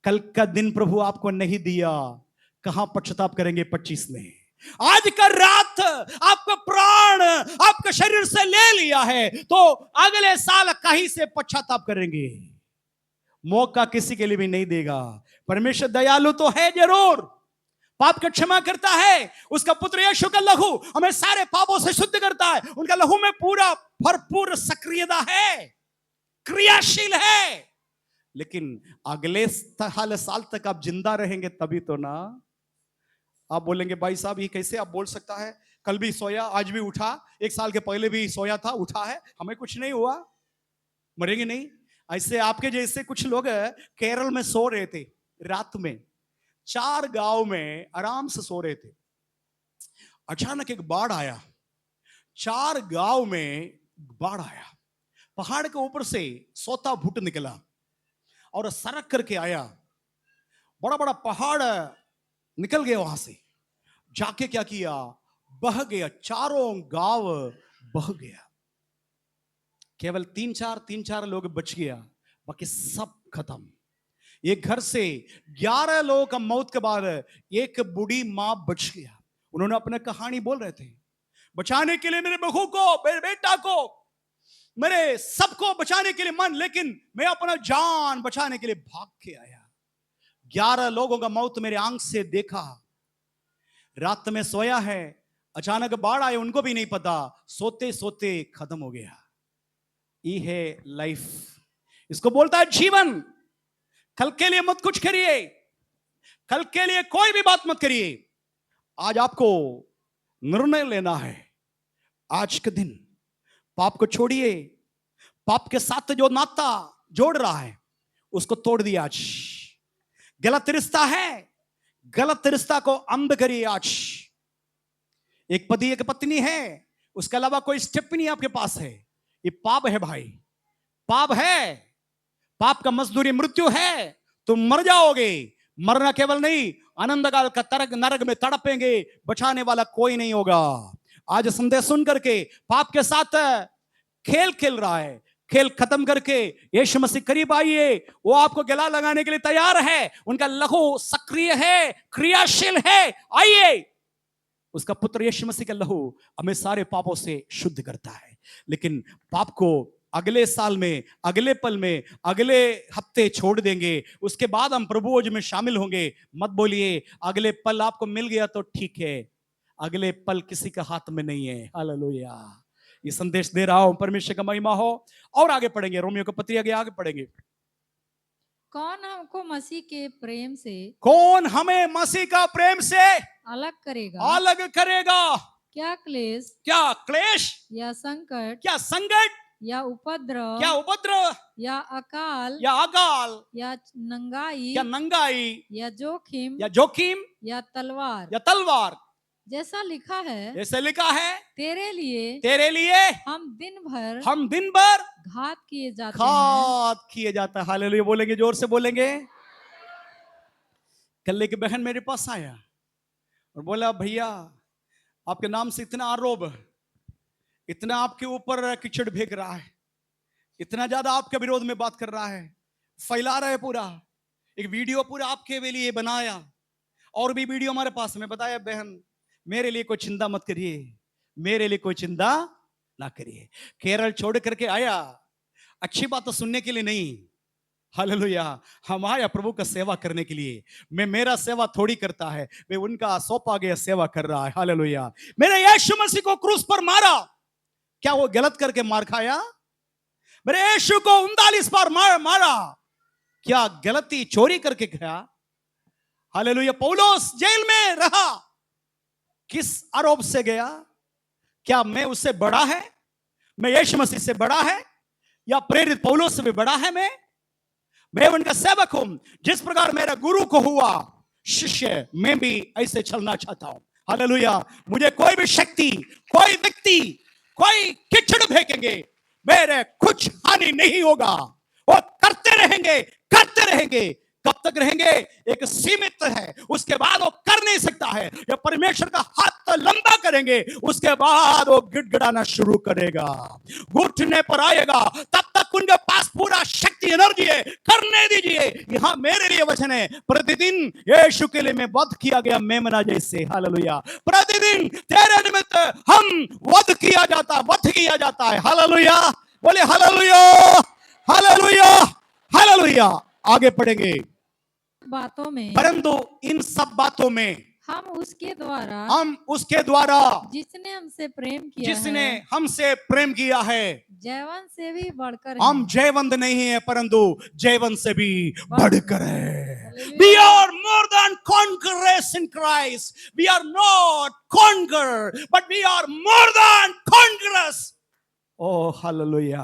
कल का दिन प्रभु आपको नहीं दिया, कहां पश्चाताप करेंगे 25 में। आज का रात आपका प्राण आपका शरीर से ले लिया है तो अगले साल कहीं से पश्चाताप करेंगे। मौका किसी के लिए भी नहीं देगा। परमेश्वर दयालु तो है जरूर, पाप का क्षमा करता है। उसका पुत्र यीशु का लहू हमें सारे पापों से शुद्ध करता है। उनका लहू में पूरा भरपूर सक्रियता है, क्रियाशील है। लेकिन अगले साल तक आप जिंदा रहेंगे तभी तो ना। आप बोलेंगे भाई साहब ये कैसे आप बोल सकता है, कल भी सोया आज भी उठा, 1 साल के पहले भी सोया था उठा है, हमें कुछ नहीं हुआ, मरेंगे नहीं। ऐसे आपके जैसे कुछ लोग केरल में सो रहे थे, रात में 4 गांव में आराम से सो रहे थे। अचानक एक बाढ़ आया, 4 गांव में बाढ़ आया। पहाड़ के ऊपर से सोता भूत निकला और सरक करके आया। बड़ा बड़ा पहाड़ निकल गया, वहां से जाके क्या किया, बह गया, चारों गांव बह गया। केवल 3-4 लोग बच गया, बाकी सब खत्म। एक घर से 11 लोगों का मौत के बाद एक बूढ़ी मां बच गया। उन्होंने अपने कहानी बोल रहे थे, बचाने के लिए मेरे बहू को, मेरे बेटा को, मेरे सबको बचाने के लिए मन, लेकिन मैं अपना जान बचाने के लिए भाग के आया। 11 लोगों का मौत मेरे आंख से देखा। रात में सोया है, अचानक बाढ़ आए, उनको भी नहीं पता, सोते सोते खत्म हो गया। ये है लाइफ, इसको बोलता है जीवन। कल के लिए मत कुछ करिए, कल के लिए कोई भी बात मत करिए। आज आपको निर्णय लेना है। आज के दिन पाप को छोड़िए। पाप के साथ जो नाता जोड़ रहा है उसको तोड़ दिया। आज गलत रिश्ता है, गलत रिश्ता को अंध करिए। आज एक पति एक पत्नी है, उसके अलावा कोई स्टेप नहीं आपके पास है, ये पाप है भाई, पाप है। पाप का मजदूरी मृत्यु है, तुम मर जाओगे। मरना केवल नहीं, आनंद काल का नरक में तड़पेंगे, बचाने वाला कोई नहीं होगा। आज संदेश सुन करके पाप के साथ खेल खेल रहा है, खेल खत्म करके यीशु मसीह करीब आइए। वो आपको गला लगाने के लिए तैयार है। उनका लहू सक्रिय है, क्रियाशील है। आइए, उसका पुत्र यीशु मसीह का लहू हमें सारे पापों से शुद्ध करता है। लेकिन पाप को अगले साल में, अगले पल में, अगले हफ्ते छोड़ देंगे, उसके बाद हम प्रभु भोज में शामिल होंगे। मत बोलिए अगले पल आपको मिल गया तो ठीक है, अगले पल किसी का हाथ में नहीं है। हालेलुया, ये संदेश दे रहा हूं, परमेश्वर का महिमा हो। और आगे पढ़ेंगे, रोमियो का पत्री आगे पढ़ेंगे। कौन हमको मसीह के प्रेम से, कौन हमें मसीह का प्रेम से अलग करेगा? अलग करेगा? क्या क्लेश, क्या क्लेश, या संकट, क्या संकट, या उपद्रव, क्या उपद्रव, या अकाल, या अकाल, या नंगाई, या नंगाई, या जोखिम, या जोखिम, या तलवार, या तलवार, जैसा लिखा है, जैसे लिखा है, तेरे लिए हम दिन भर घात किए जाते हैं। घात किए जाता है। हालेलुया बोलेंगे, जोर से बोलेंगे। कल एक बहन मेरे पास आया और बोला, भैया आपके नाम से इतना आरोप, इतना आपके ऊपर कीचड़ फेंक रहा है, इतना ज्यादा आपके विरोध में बात कर रहा है, फैला रहा है, पूरा एक वीडियो पूरा आपके लिए बनाया, और भी वीडियो हमारे पास में। बताया, बहन मेरे लिए कोई चिंता मत करिए, मेरे लिए कोई चिंता ना करिए। केरल छोड़ करके आया, अच्छी बात तो सुनने के लिए नहीं। हालेलुया, हम आया प्रभु का सेवा करने के लिए। मैं मेरा सेवा थोड़ी करता है, मैं उनका सौंपा गया सेवा कर रहा है। हालेलुया, मेरे यीशु मसीह को क्रूस पर मारा, क्या वो गलत करके मार खाया? मेरे यीशु को 39 बार मारा, क्या गलती चोरी करके खाया? हालेलुया, पौलुस जेल में रहा, किस आरोप से गया? क्या मैं उससे बड़ा है? मैं यीशु मसीह से बड़ा है, या प्रेरित पौलुस से भी बड़ा है? मैं उनका सेवक हूं। जिस प्रकार मेरा गुरु को हुआ शिष्य, मैं भी ऐसे चलना चाहता हूं। हालेलुया, मुझे कोई भी शक्ति, कोई व्यक्ति, कोई कीचड़ फेंकेंगे, मेरे कुछ हानि नहीं होगा। वो करते रहेंगे, करते रहेंगे, कब तक रहेंगे? एक सीमित है, उसके बाद वो कर नहीं सकता है। जब परमेश्वर का हाथ लंबा करेंगे उसके बाद वो गिड़गिड़ाना शुरू करेगा, घुटने पर आएगा। तब तक उनके पास पूरा शक्ति एनर्जी है, करने दीजिए। यहां मेरे लिए वचन है, प्रतिदिन यीशु के लिए मैं वध किया गया मेमना जैसे। हालेलुया। प्रतिदिन तेरे निमित्त हम वध किया जाता है। हालेलुया, बोले हालेलुया, हालेलुया, हालेलुया। आगे पढ़ेंगे। बातों में परंतु इन सब बातों में हम उसके द्वारा जिसने हमसे प्रेम किया है जयवंत से भी बढ़कर हम हैं। जयवंत नहीं है परंतु जयवंत से भी बढ़कर है। Hallelujah. We are more than conquerors in Christ. We are not conqueror, but we are more than conquerors. Oh hallelujah,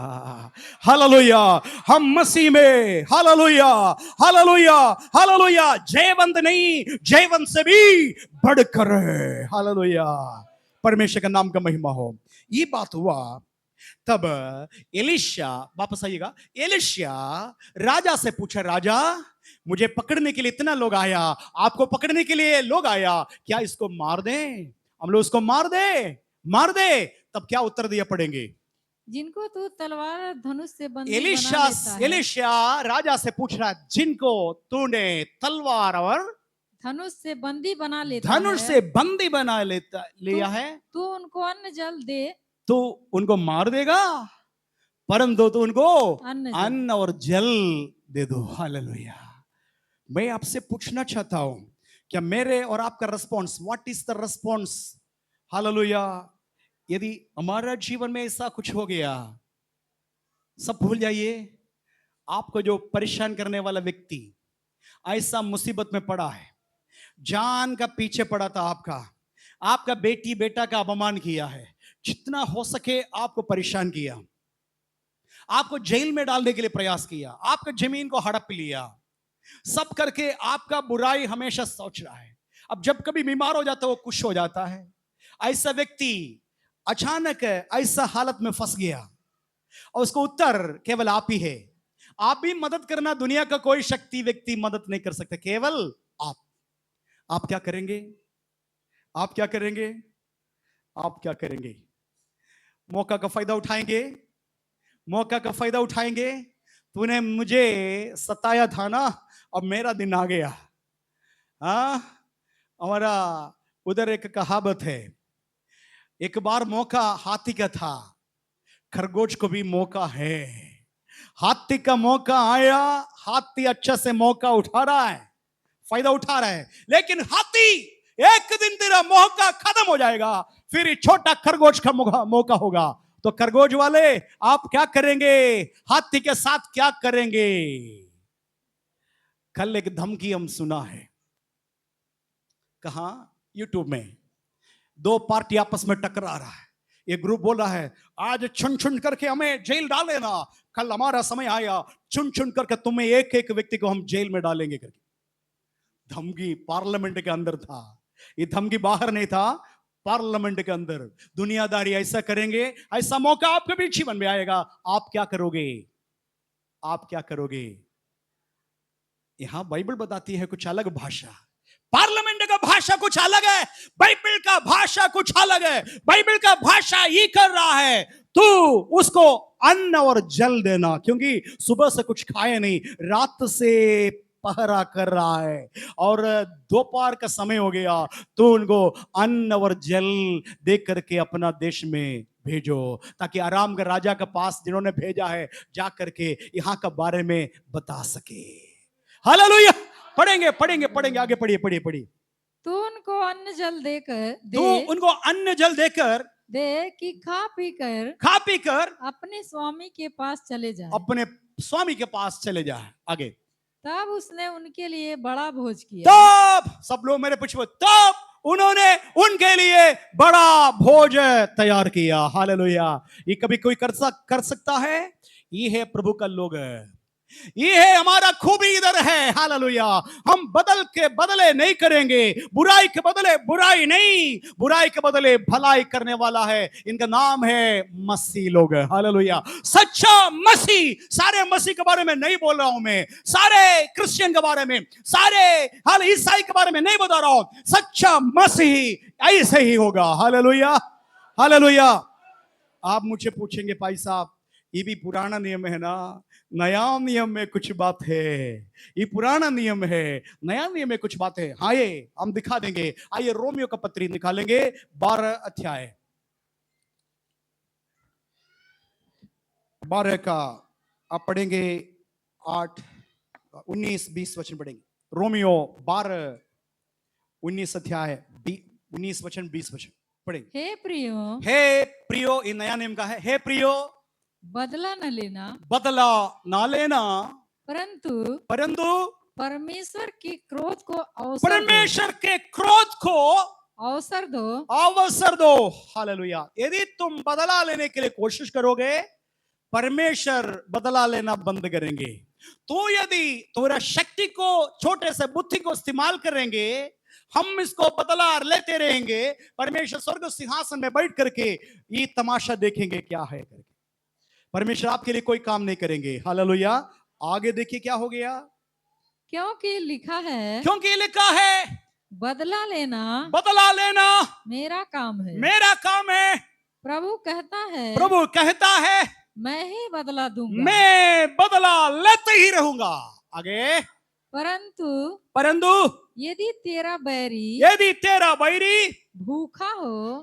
hallelujah. हम मसीह में, हालेलुया, हालेलुया, हालेलुया, जयवंत नहीं, जयवंत से भी बढ़कर है। हालेलुया, परमेश्वर का नाम का महिमा हो। ये बात हुआ तब एलिशा, वापस आइएगा, एलिशा राजा से पूछा, राजा मुझे पकड़ने के लिए इतना लोग आया, आपको पकड़ने के लिए लोग आया, क्या इसको मार दें? हम लोग उसको मार दे। तब क्या उत्तर दिया पढ़ेंगे? जिनको तू तलवार और धनुष से बंदी बना एलिशा लेता है, एलिशा राजा से पूछ रहा, जिनको तूने तलवार और धनुष से बंदी बना लेता धनुष है, से बंदी बना लिया है, तू उनको अन्न जल दे, तो उनको मार देगा, परंतु तो उनको अन्न और जल दे दो। हालेलुया। मैं आपसे पूछना चाहता हूं, क्या मेरे और आपका response, what is the response? Hallelujah. यदि हमारा जीवन में ऐसा कुछ हो गया, सब भूल जाइए। आपको जो परेशान करने वाला व्यक्ति ऐसा मुसीबत में पड़ा है, जान का पीछे पड़ा था, आपका बेटी बेटा का अपमान किया है, जितना हो सके आपको परेशान किया, आपको जेल में डालने के लिए प्रयास किया, आपका जमीन को हड़प लिया, सब करके आपका बुराई हमेशा सोच रहा है। अब जब कभी बीमार हो जाता है वो खुश हो जाता है। ऐसा व्यक्ति अचानक ऐसा हालत में फंस गया और उसको उत्तर केवल आप ही है। आप भी मदद करना, दुनिया का कोई शक्ति व्यक्ति मदद नहीं कर सकता, केवल आप क्या करेंगे? आप क्या करेंगे? आप क्या करेंगे? मौका का फायदा उठाएंगे? मौका का फायदा उठाएंगे? तूने मुझे सताया था ना, अब मेरा दिन आ गया। हमारा उधर एक कहावत है, एक बार मौका हाथी का था, खरगोश को भी मौका है। हाथी का मौका आया, हाथी अच्छा से मौका उठा रहा है, फायदा उठा रहा है, लेकिन हाथी एक दिन तेरा मौका खत्म हो जाएगा, फिर छोटा खरगोश का मौका होगा। तो खरगोश वाले आप क्या करेंगे? हाथी के साथ क्या करेंगे? कल एक धमकी हम सुना है, कहां? यूट्यूब में। दो पार्टी आपस में टकरा रहा है। एक ग्रुप बोल रहा है, आज चुन चुन करके हमें जेल डाले ना, कल हमारा समय आया, चुन चुन करके तुम्हें एक एक व्यक्ति को हम जेल में डालेंगे करके। धमकी पार्लियामेंट के अंदर था, ये धमकी बाहर नहीं था, पार्लियामेंट के अंदर। दुनियादारी ऐसा करेंगे, ऐसा मौका आपके भी जीवन में आएगा, आप क्या करोगे? आप क्या करोगे? यहां बाइबल बताती है कुछ अलग भाषा, पार्लियामेंट का भाषा कुछ अलग है, बाइबल का भाषा कुछ अलग है। बाइबल का भाषा ये कर रहा है, तू उसको अन्न और जल देना, क्योंकि सुबह से कुछ खाए नहीं, रात से पहरा कर रहा है और दोपहर का समय हो गया, तो उनको अन्न और जल दे करके अपना देश में भेजो, ताकि आराम का राजा के पास जिन्होंने भेजा है जा करके यहां का बारे में बता सके। हालेलुया। पढ़ेंगे पढ़ेंगे पढ़ेंगे, आगे पढ़िए। तू उनको अन्न जल देकर तू उनको अन्न जल देकर दे कि खा पी कर अपने स्वामी के पास चले जाए, अपने स्वामी के पास चले जाए। आगे, तब उसने उनके लिए बड़ा भोज किया। तब सब लोग मेरे पूछो, तब उन्होंने उनके लिए बड़ा भोज तैयार किया। हालेलुया। ये कभी कोई कर सकता है? ये है प्रभु का लोग। ये है हमारा खूबी इधर है। हालेलुया। हम बदल के बदले नहीं करेंगे, बुराई के बदले बुराई नहीं, बुराई के बदले भलाई करने वाला है। इनका नाम है मसीह लोग। हालेलुया। सच्चा मसीह। सारे मसीह के बारे में नहीं बोल रहा हूं मैं, सारे क्रिश्चियन के बारे में, सारे हाल ईसाई के बारे में नहीं बता रहा हूं। सच्चा मसीह ऐसे ही होगा। हालेलुया। हालेलुया। आप मुझे पूछेंगे भाई साहब, ये भी पुराना नियम है ना, नया नियम में कुछ बात है। ये पुराना नियम है, नया नियम में कुछ बात है। हाँ, ये हम दिखा देंगे। आइए रोमियो का पत्री निकालेंगे, 12 अध्याय, 12 का आप पढ़ेंगे, 8, 19, 20 वचन पढ़ेंगे। रोमियो 12, 19 अध्याय, 19 वचन, 20 वचन पढ़ेंगे। हे प्रियो, हे प्रियो, ये नया नियम का है। हे प्रियो, बदला न लेना, बदला ना लेना, परंतु परंतु परमेश्वर के क्रोध को अवसर दो, परमेश्वर के क्रोध को अवसर दो। अवसर दो। हालेलुया। यदि तुम बदला लेने के लिए कोशिश करोगे, परमेश्वर बदला लेना बंद करेंगे। तो यदि तुम्हारा शक्ति को, छोटे से बुद्धि को इस्तेमाल करेंगे, हम इसको बदला लेते रहेंगे, परमेश्वर स्वर्ग सिंहासन में बैठ करके ये तमाशा देखेंगे क्या है करके। परमेश्वर आपके लिए कोई काम नहीं करेंगे। हालेलुया। आगे देखिए क्या हो गया। क्योंकि लिखा है, क्योंकि लिखा है, बदला लेना बदला लेना मेरा काम है, मेरा काम है। प्रभु कहता है, प्रभु कहता है, मैं ही बदला दूंगा। मैं बदला लेते ही रहूंगा। आगे, परंतु यदि तेरा बैरी भूखा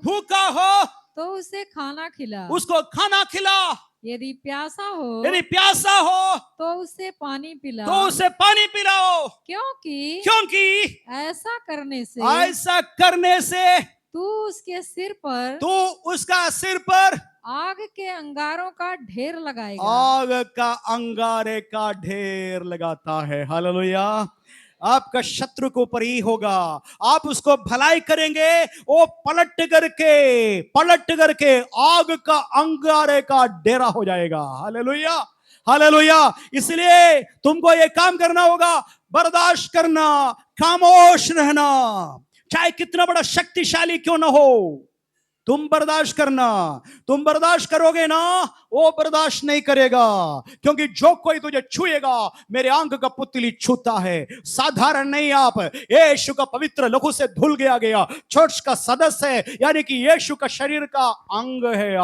भूखा हो तो उसे खाना खिला, उसको खाना खिला, यदि प्यासा यदि प्यासा हो तो उसे पानी पिला, तो उसे पानी पिलाओ। क्योंकि ऐसा करने से तू उसके सिर पर, तू उसका सिर पर आग के अंगारों का ढेर लगाएगा। आग का अंगारे का ढेर लगाता है। हालेलुया। आपका शत्रु के ऊपर ही होगा। आप उसको भलाई करेंगे, वो पलट करके आग का अंगारे का डेरा हो जाएगा। हालेलुया। हालेलुया। इसलिए तुमको ये काम करना होगा, बर्दाश्त करना, खामोश रहना, चाहे कितना बड़ा शक्तिशाली क्यों ना हो। तुम बर्दाश्त करना। तुम बर्दाश्त करोगे ना, वो बर्दाश्त नहीं करेगा। क्योंकि जो कोई तुझे छुएगा, मेरे आंख का पुतली छूता है। साधारण नहीं, आप यीशु का पवित्र लहू से धुल गया चर्च का सदस्य है, यानी कि यीशु का शरीर का अंग है।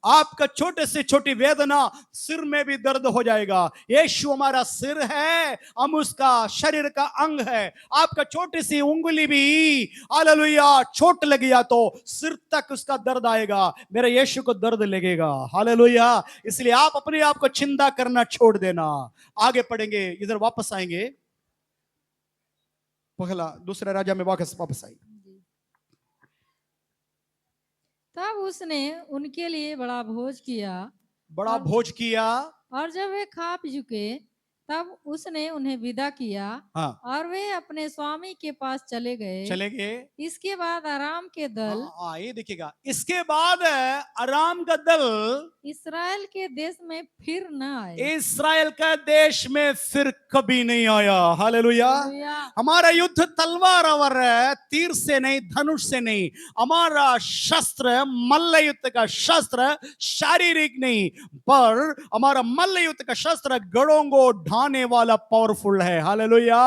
आपका छोटे से छोटी वेदना सिर में भी दर्द हो जाएगा। यीशु हमारा सिर है, हम उसका शरीर का अंग है। आपका छोटी सी उंगली भी, हालेलुया, चोट लगी तो सिर तक उसका दर्द आएगा। मेरे यीशु को दर्द लगेगा। हालेलुया। इसलिए आप अपने आप को चिंता करना छोड़ देना। आगे पढ़ेंगे, इधर वापस आएंगे, दूसरा राजा में वापस आएंगे। तब उसने उनके लिए बड़ा भोज किया, और जब वे खा पी चुके, तब उसने उन्हें विदा किया। हाँ। और वे अपने स्वामी के पास चले गए। इसके बाद आराम के दल, ये देखिएगा, इसके बाद आराम का दल इस्राएल के देश में फिर न आए। इस्राएल का देश में फिर कभी नहीं आया। हालेलुया। हमारा युद्ध तलवार और तीर से नहीं, धनुष से नहीं। हमारा शस्त्र मल्ल युद्ध का शस्त्र शारीरिक नहीं, पर हमारा मल्ल युद्ध का शस्त्र गढ़ों को ढाने वाला पावरफुल है। हालेलुया।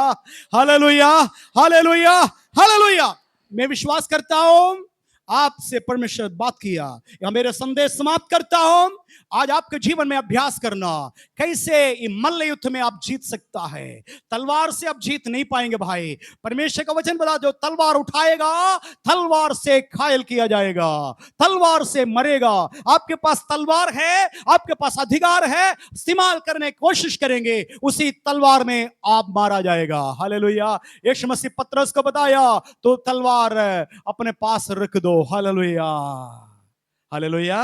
हालेलुया। हालेलुया। हालेलुया। मैं विश्वास करता हूं आपसे परमेश्वर बात किया। या मेरे संदेश समाप्त करता हूं। आज आपके जीवन में अभ्यास करना, कैसे ये मल्ल युद्ध में आप जीत सकता है। तलवार से आप जीत नहीं पाएंगे भाई। परमेश्वर का वचन बता, जो तलवार उठाएगा तलवार से घायल किया जाएगा, तलवार से मरेगा। आपके पास तलवार है, आपके पास अधिकार है, इस्तेमाल करने की कोशिश करेंगे, उसी तलवार में आप मारा जाएगा। हालेलुया। यीशु मसीह पतरस को बताया, तो तलवार अपने पास रख दो। हालेलुया। हालेलुया।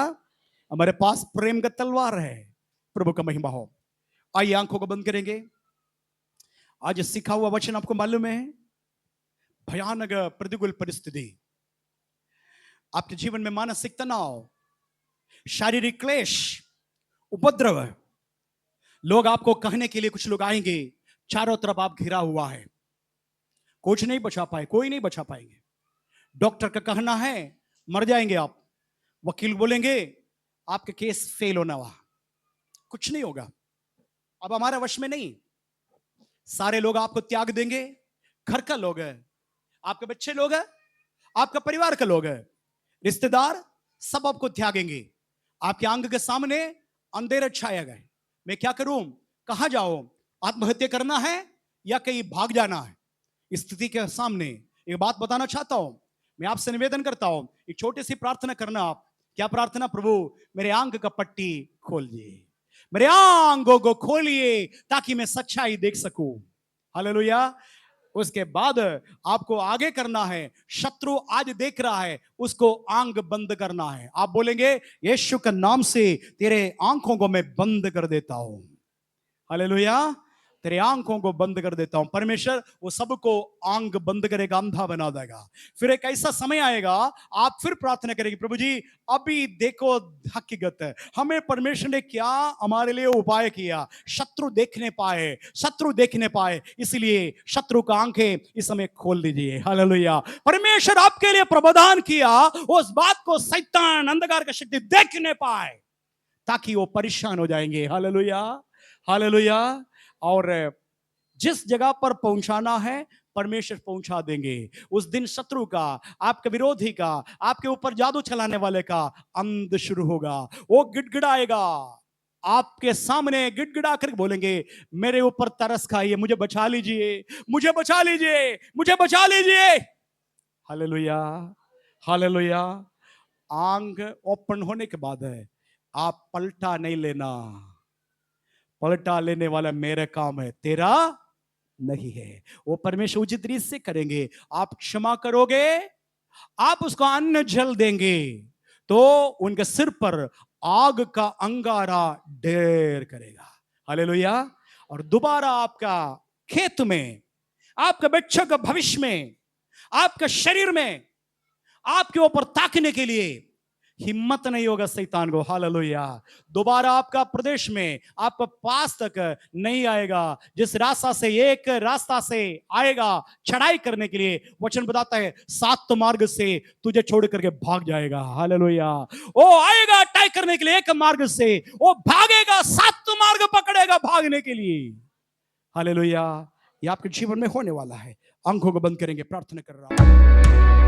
हमारे पास प्रेम का तलवार है। प्रभु का महिमा हो। आइए आंखों को बंद करेंगे। आज सीखा हुआ वचन आपको मालूम है, भयानक प्रतिकूल परिस्थिति, आपके जीवन में मानसिक तनाव, शारीरिक क्लेश, उपद्रव, लोग आपको कहने के लिए कुछ लोग आएंगे, चारों तरफ आप घिरा हुआ है, कुछ नहीं बचा पाए, कोई नहीं बचा पाएंगे। डॉक्टर का कहना है मर जाएंगे आप, वकील बोलेंगे आपके केस फेल होना हुआ, कुछ नहीं होगा, अब हमारे वश में नहीं। सारे लोग आपको त्याग देंगे, घर का लोग है, आपके बच्चे लोग है, आपका परिवार का लोग है, रिश्तेदार सब आपको त्यागेंगे। आपके आंख के सामने अंधेरा छाया गए, मैं क्या करूं, कहां जाऊं, आत्महत्या करना है या कहीं भाग जाना है। इस स्थिति के सामने एक बात बताना चाहता हूं, मैं आपसे निवेदन करता हूं, एक छोटी सी प्रार्थना करना। आप क्या प्रार्थना, प्रभु मेरे आंख का पट्टी खोलिए, मेरे आंखों को खोलिए ताकि मैं सच्चाई देख सकूं। हालेलुया। उसके बाद आपको आगे करना है, शत्रु आज देख रहा है उसको आंख बंद करना है। आप बोलेंगे यीशु के नाम से तेरे आंखों को मैं बंद कर देता हूं, हालेलुया, तेरे आंखों को बंद कर देता हूं। परमेश्वर वो सबको आंख बंद करेगा, अंधा बना देगा। फिर एक ऐसा समय आएगा आप फिर प्रार्थना करेंगे, प्रभु जी अभी देखो हकीकत है, हमें परमेश्वर ने क्या हमारे लिए उपाय किया, शत्रु देखने पाए, शत्रु देखने पाए, इसलिए शत्रु का आंखें इस समय खोल दीजिए। हालेलुया। परमेश्वर आपके लिए प्रावधान किया उस बात को शैतान अंधकार का शक्ति देखने पाए ताकि वो परेशान हो जाएंगे। Hallelujah, hallelujah. और जिस जगह पर पहुंचाना है परमेश्वर पहुंचा देंगे। उस दिन शत्रु का, आपके विरोधी का, आपके ऊपर जादू चलाने वाले का अंत शुरू होगा। वो गिड़गिड़ाएगा, आपके सामने गिड़गिड़ा कर बोलेंगे मेरे ऊपर तरस खाइए, मुझे बचा लीजिए, मुझे बचा लीजिए, मुझे बचा लीजिए। Hallelujah, hallelujah. आंख ओपन होने के बाद है आप पलटा नहीं लेना, पलटा लेने वाला मेरा काम है, तेरा नहीं है। वो परमेश्वर उचित रीत से करेंगे। आप क्षमा करोगे, आप उसको अन्न जल देंगे तो उनके सिर पर आग का अंगारा ढेर करेगा। हालेलुया। और दोबारा आपका खेत में, आपके बच्चों का भविष्य में, आपके शरीर में आपके ऊपर ताकने के लिए हिम्मत नहीं होगा शैतान को। हालेलुया। दोबारा आपका प्रदेश में, आपका पास तक नहीं आएगा। जिस रास्ता से, एक रास्ता से आएगा चढ़ाई करने के लिए, वचन बताता है 7 मार्ग से तुझे छोड़ करके भाग जाएगा। हालेलुया। वो आएगा अटैक करने के लिए एक मार्ग से, वो भागेगा 7 मार्ग पकड़ेगा भागने के लिए। हालेलुया। ये आपके जीवन में होने वाला है। आंखों को बंद करेंगे, प्रार्थना कर रहा हूं।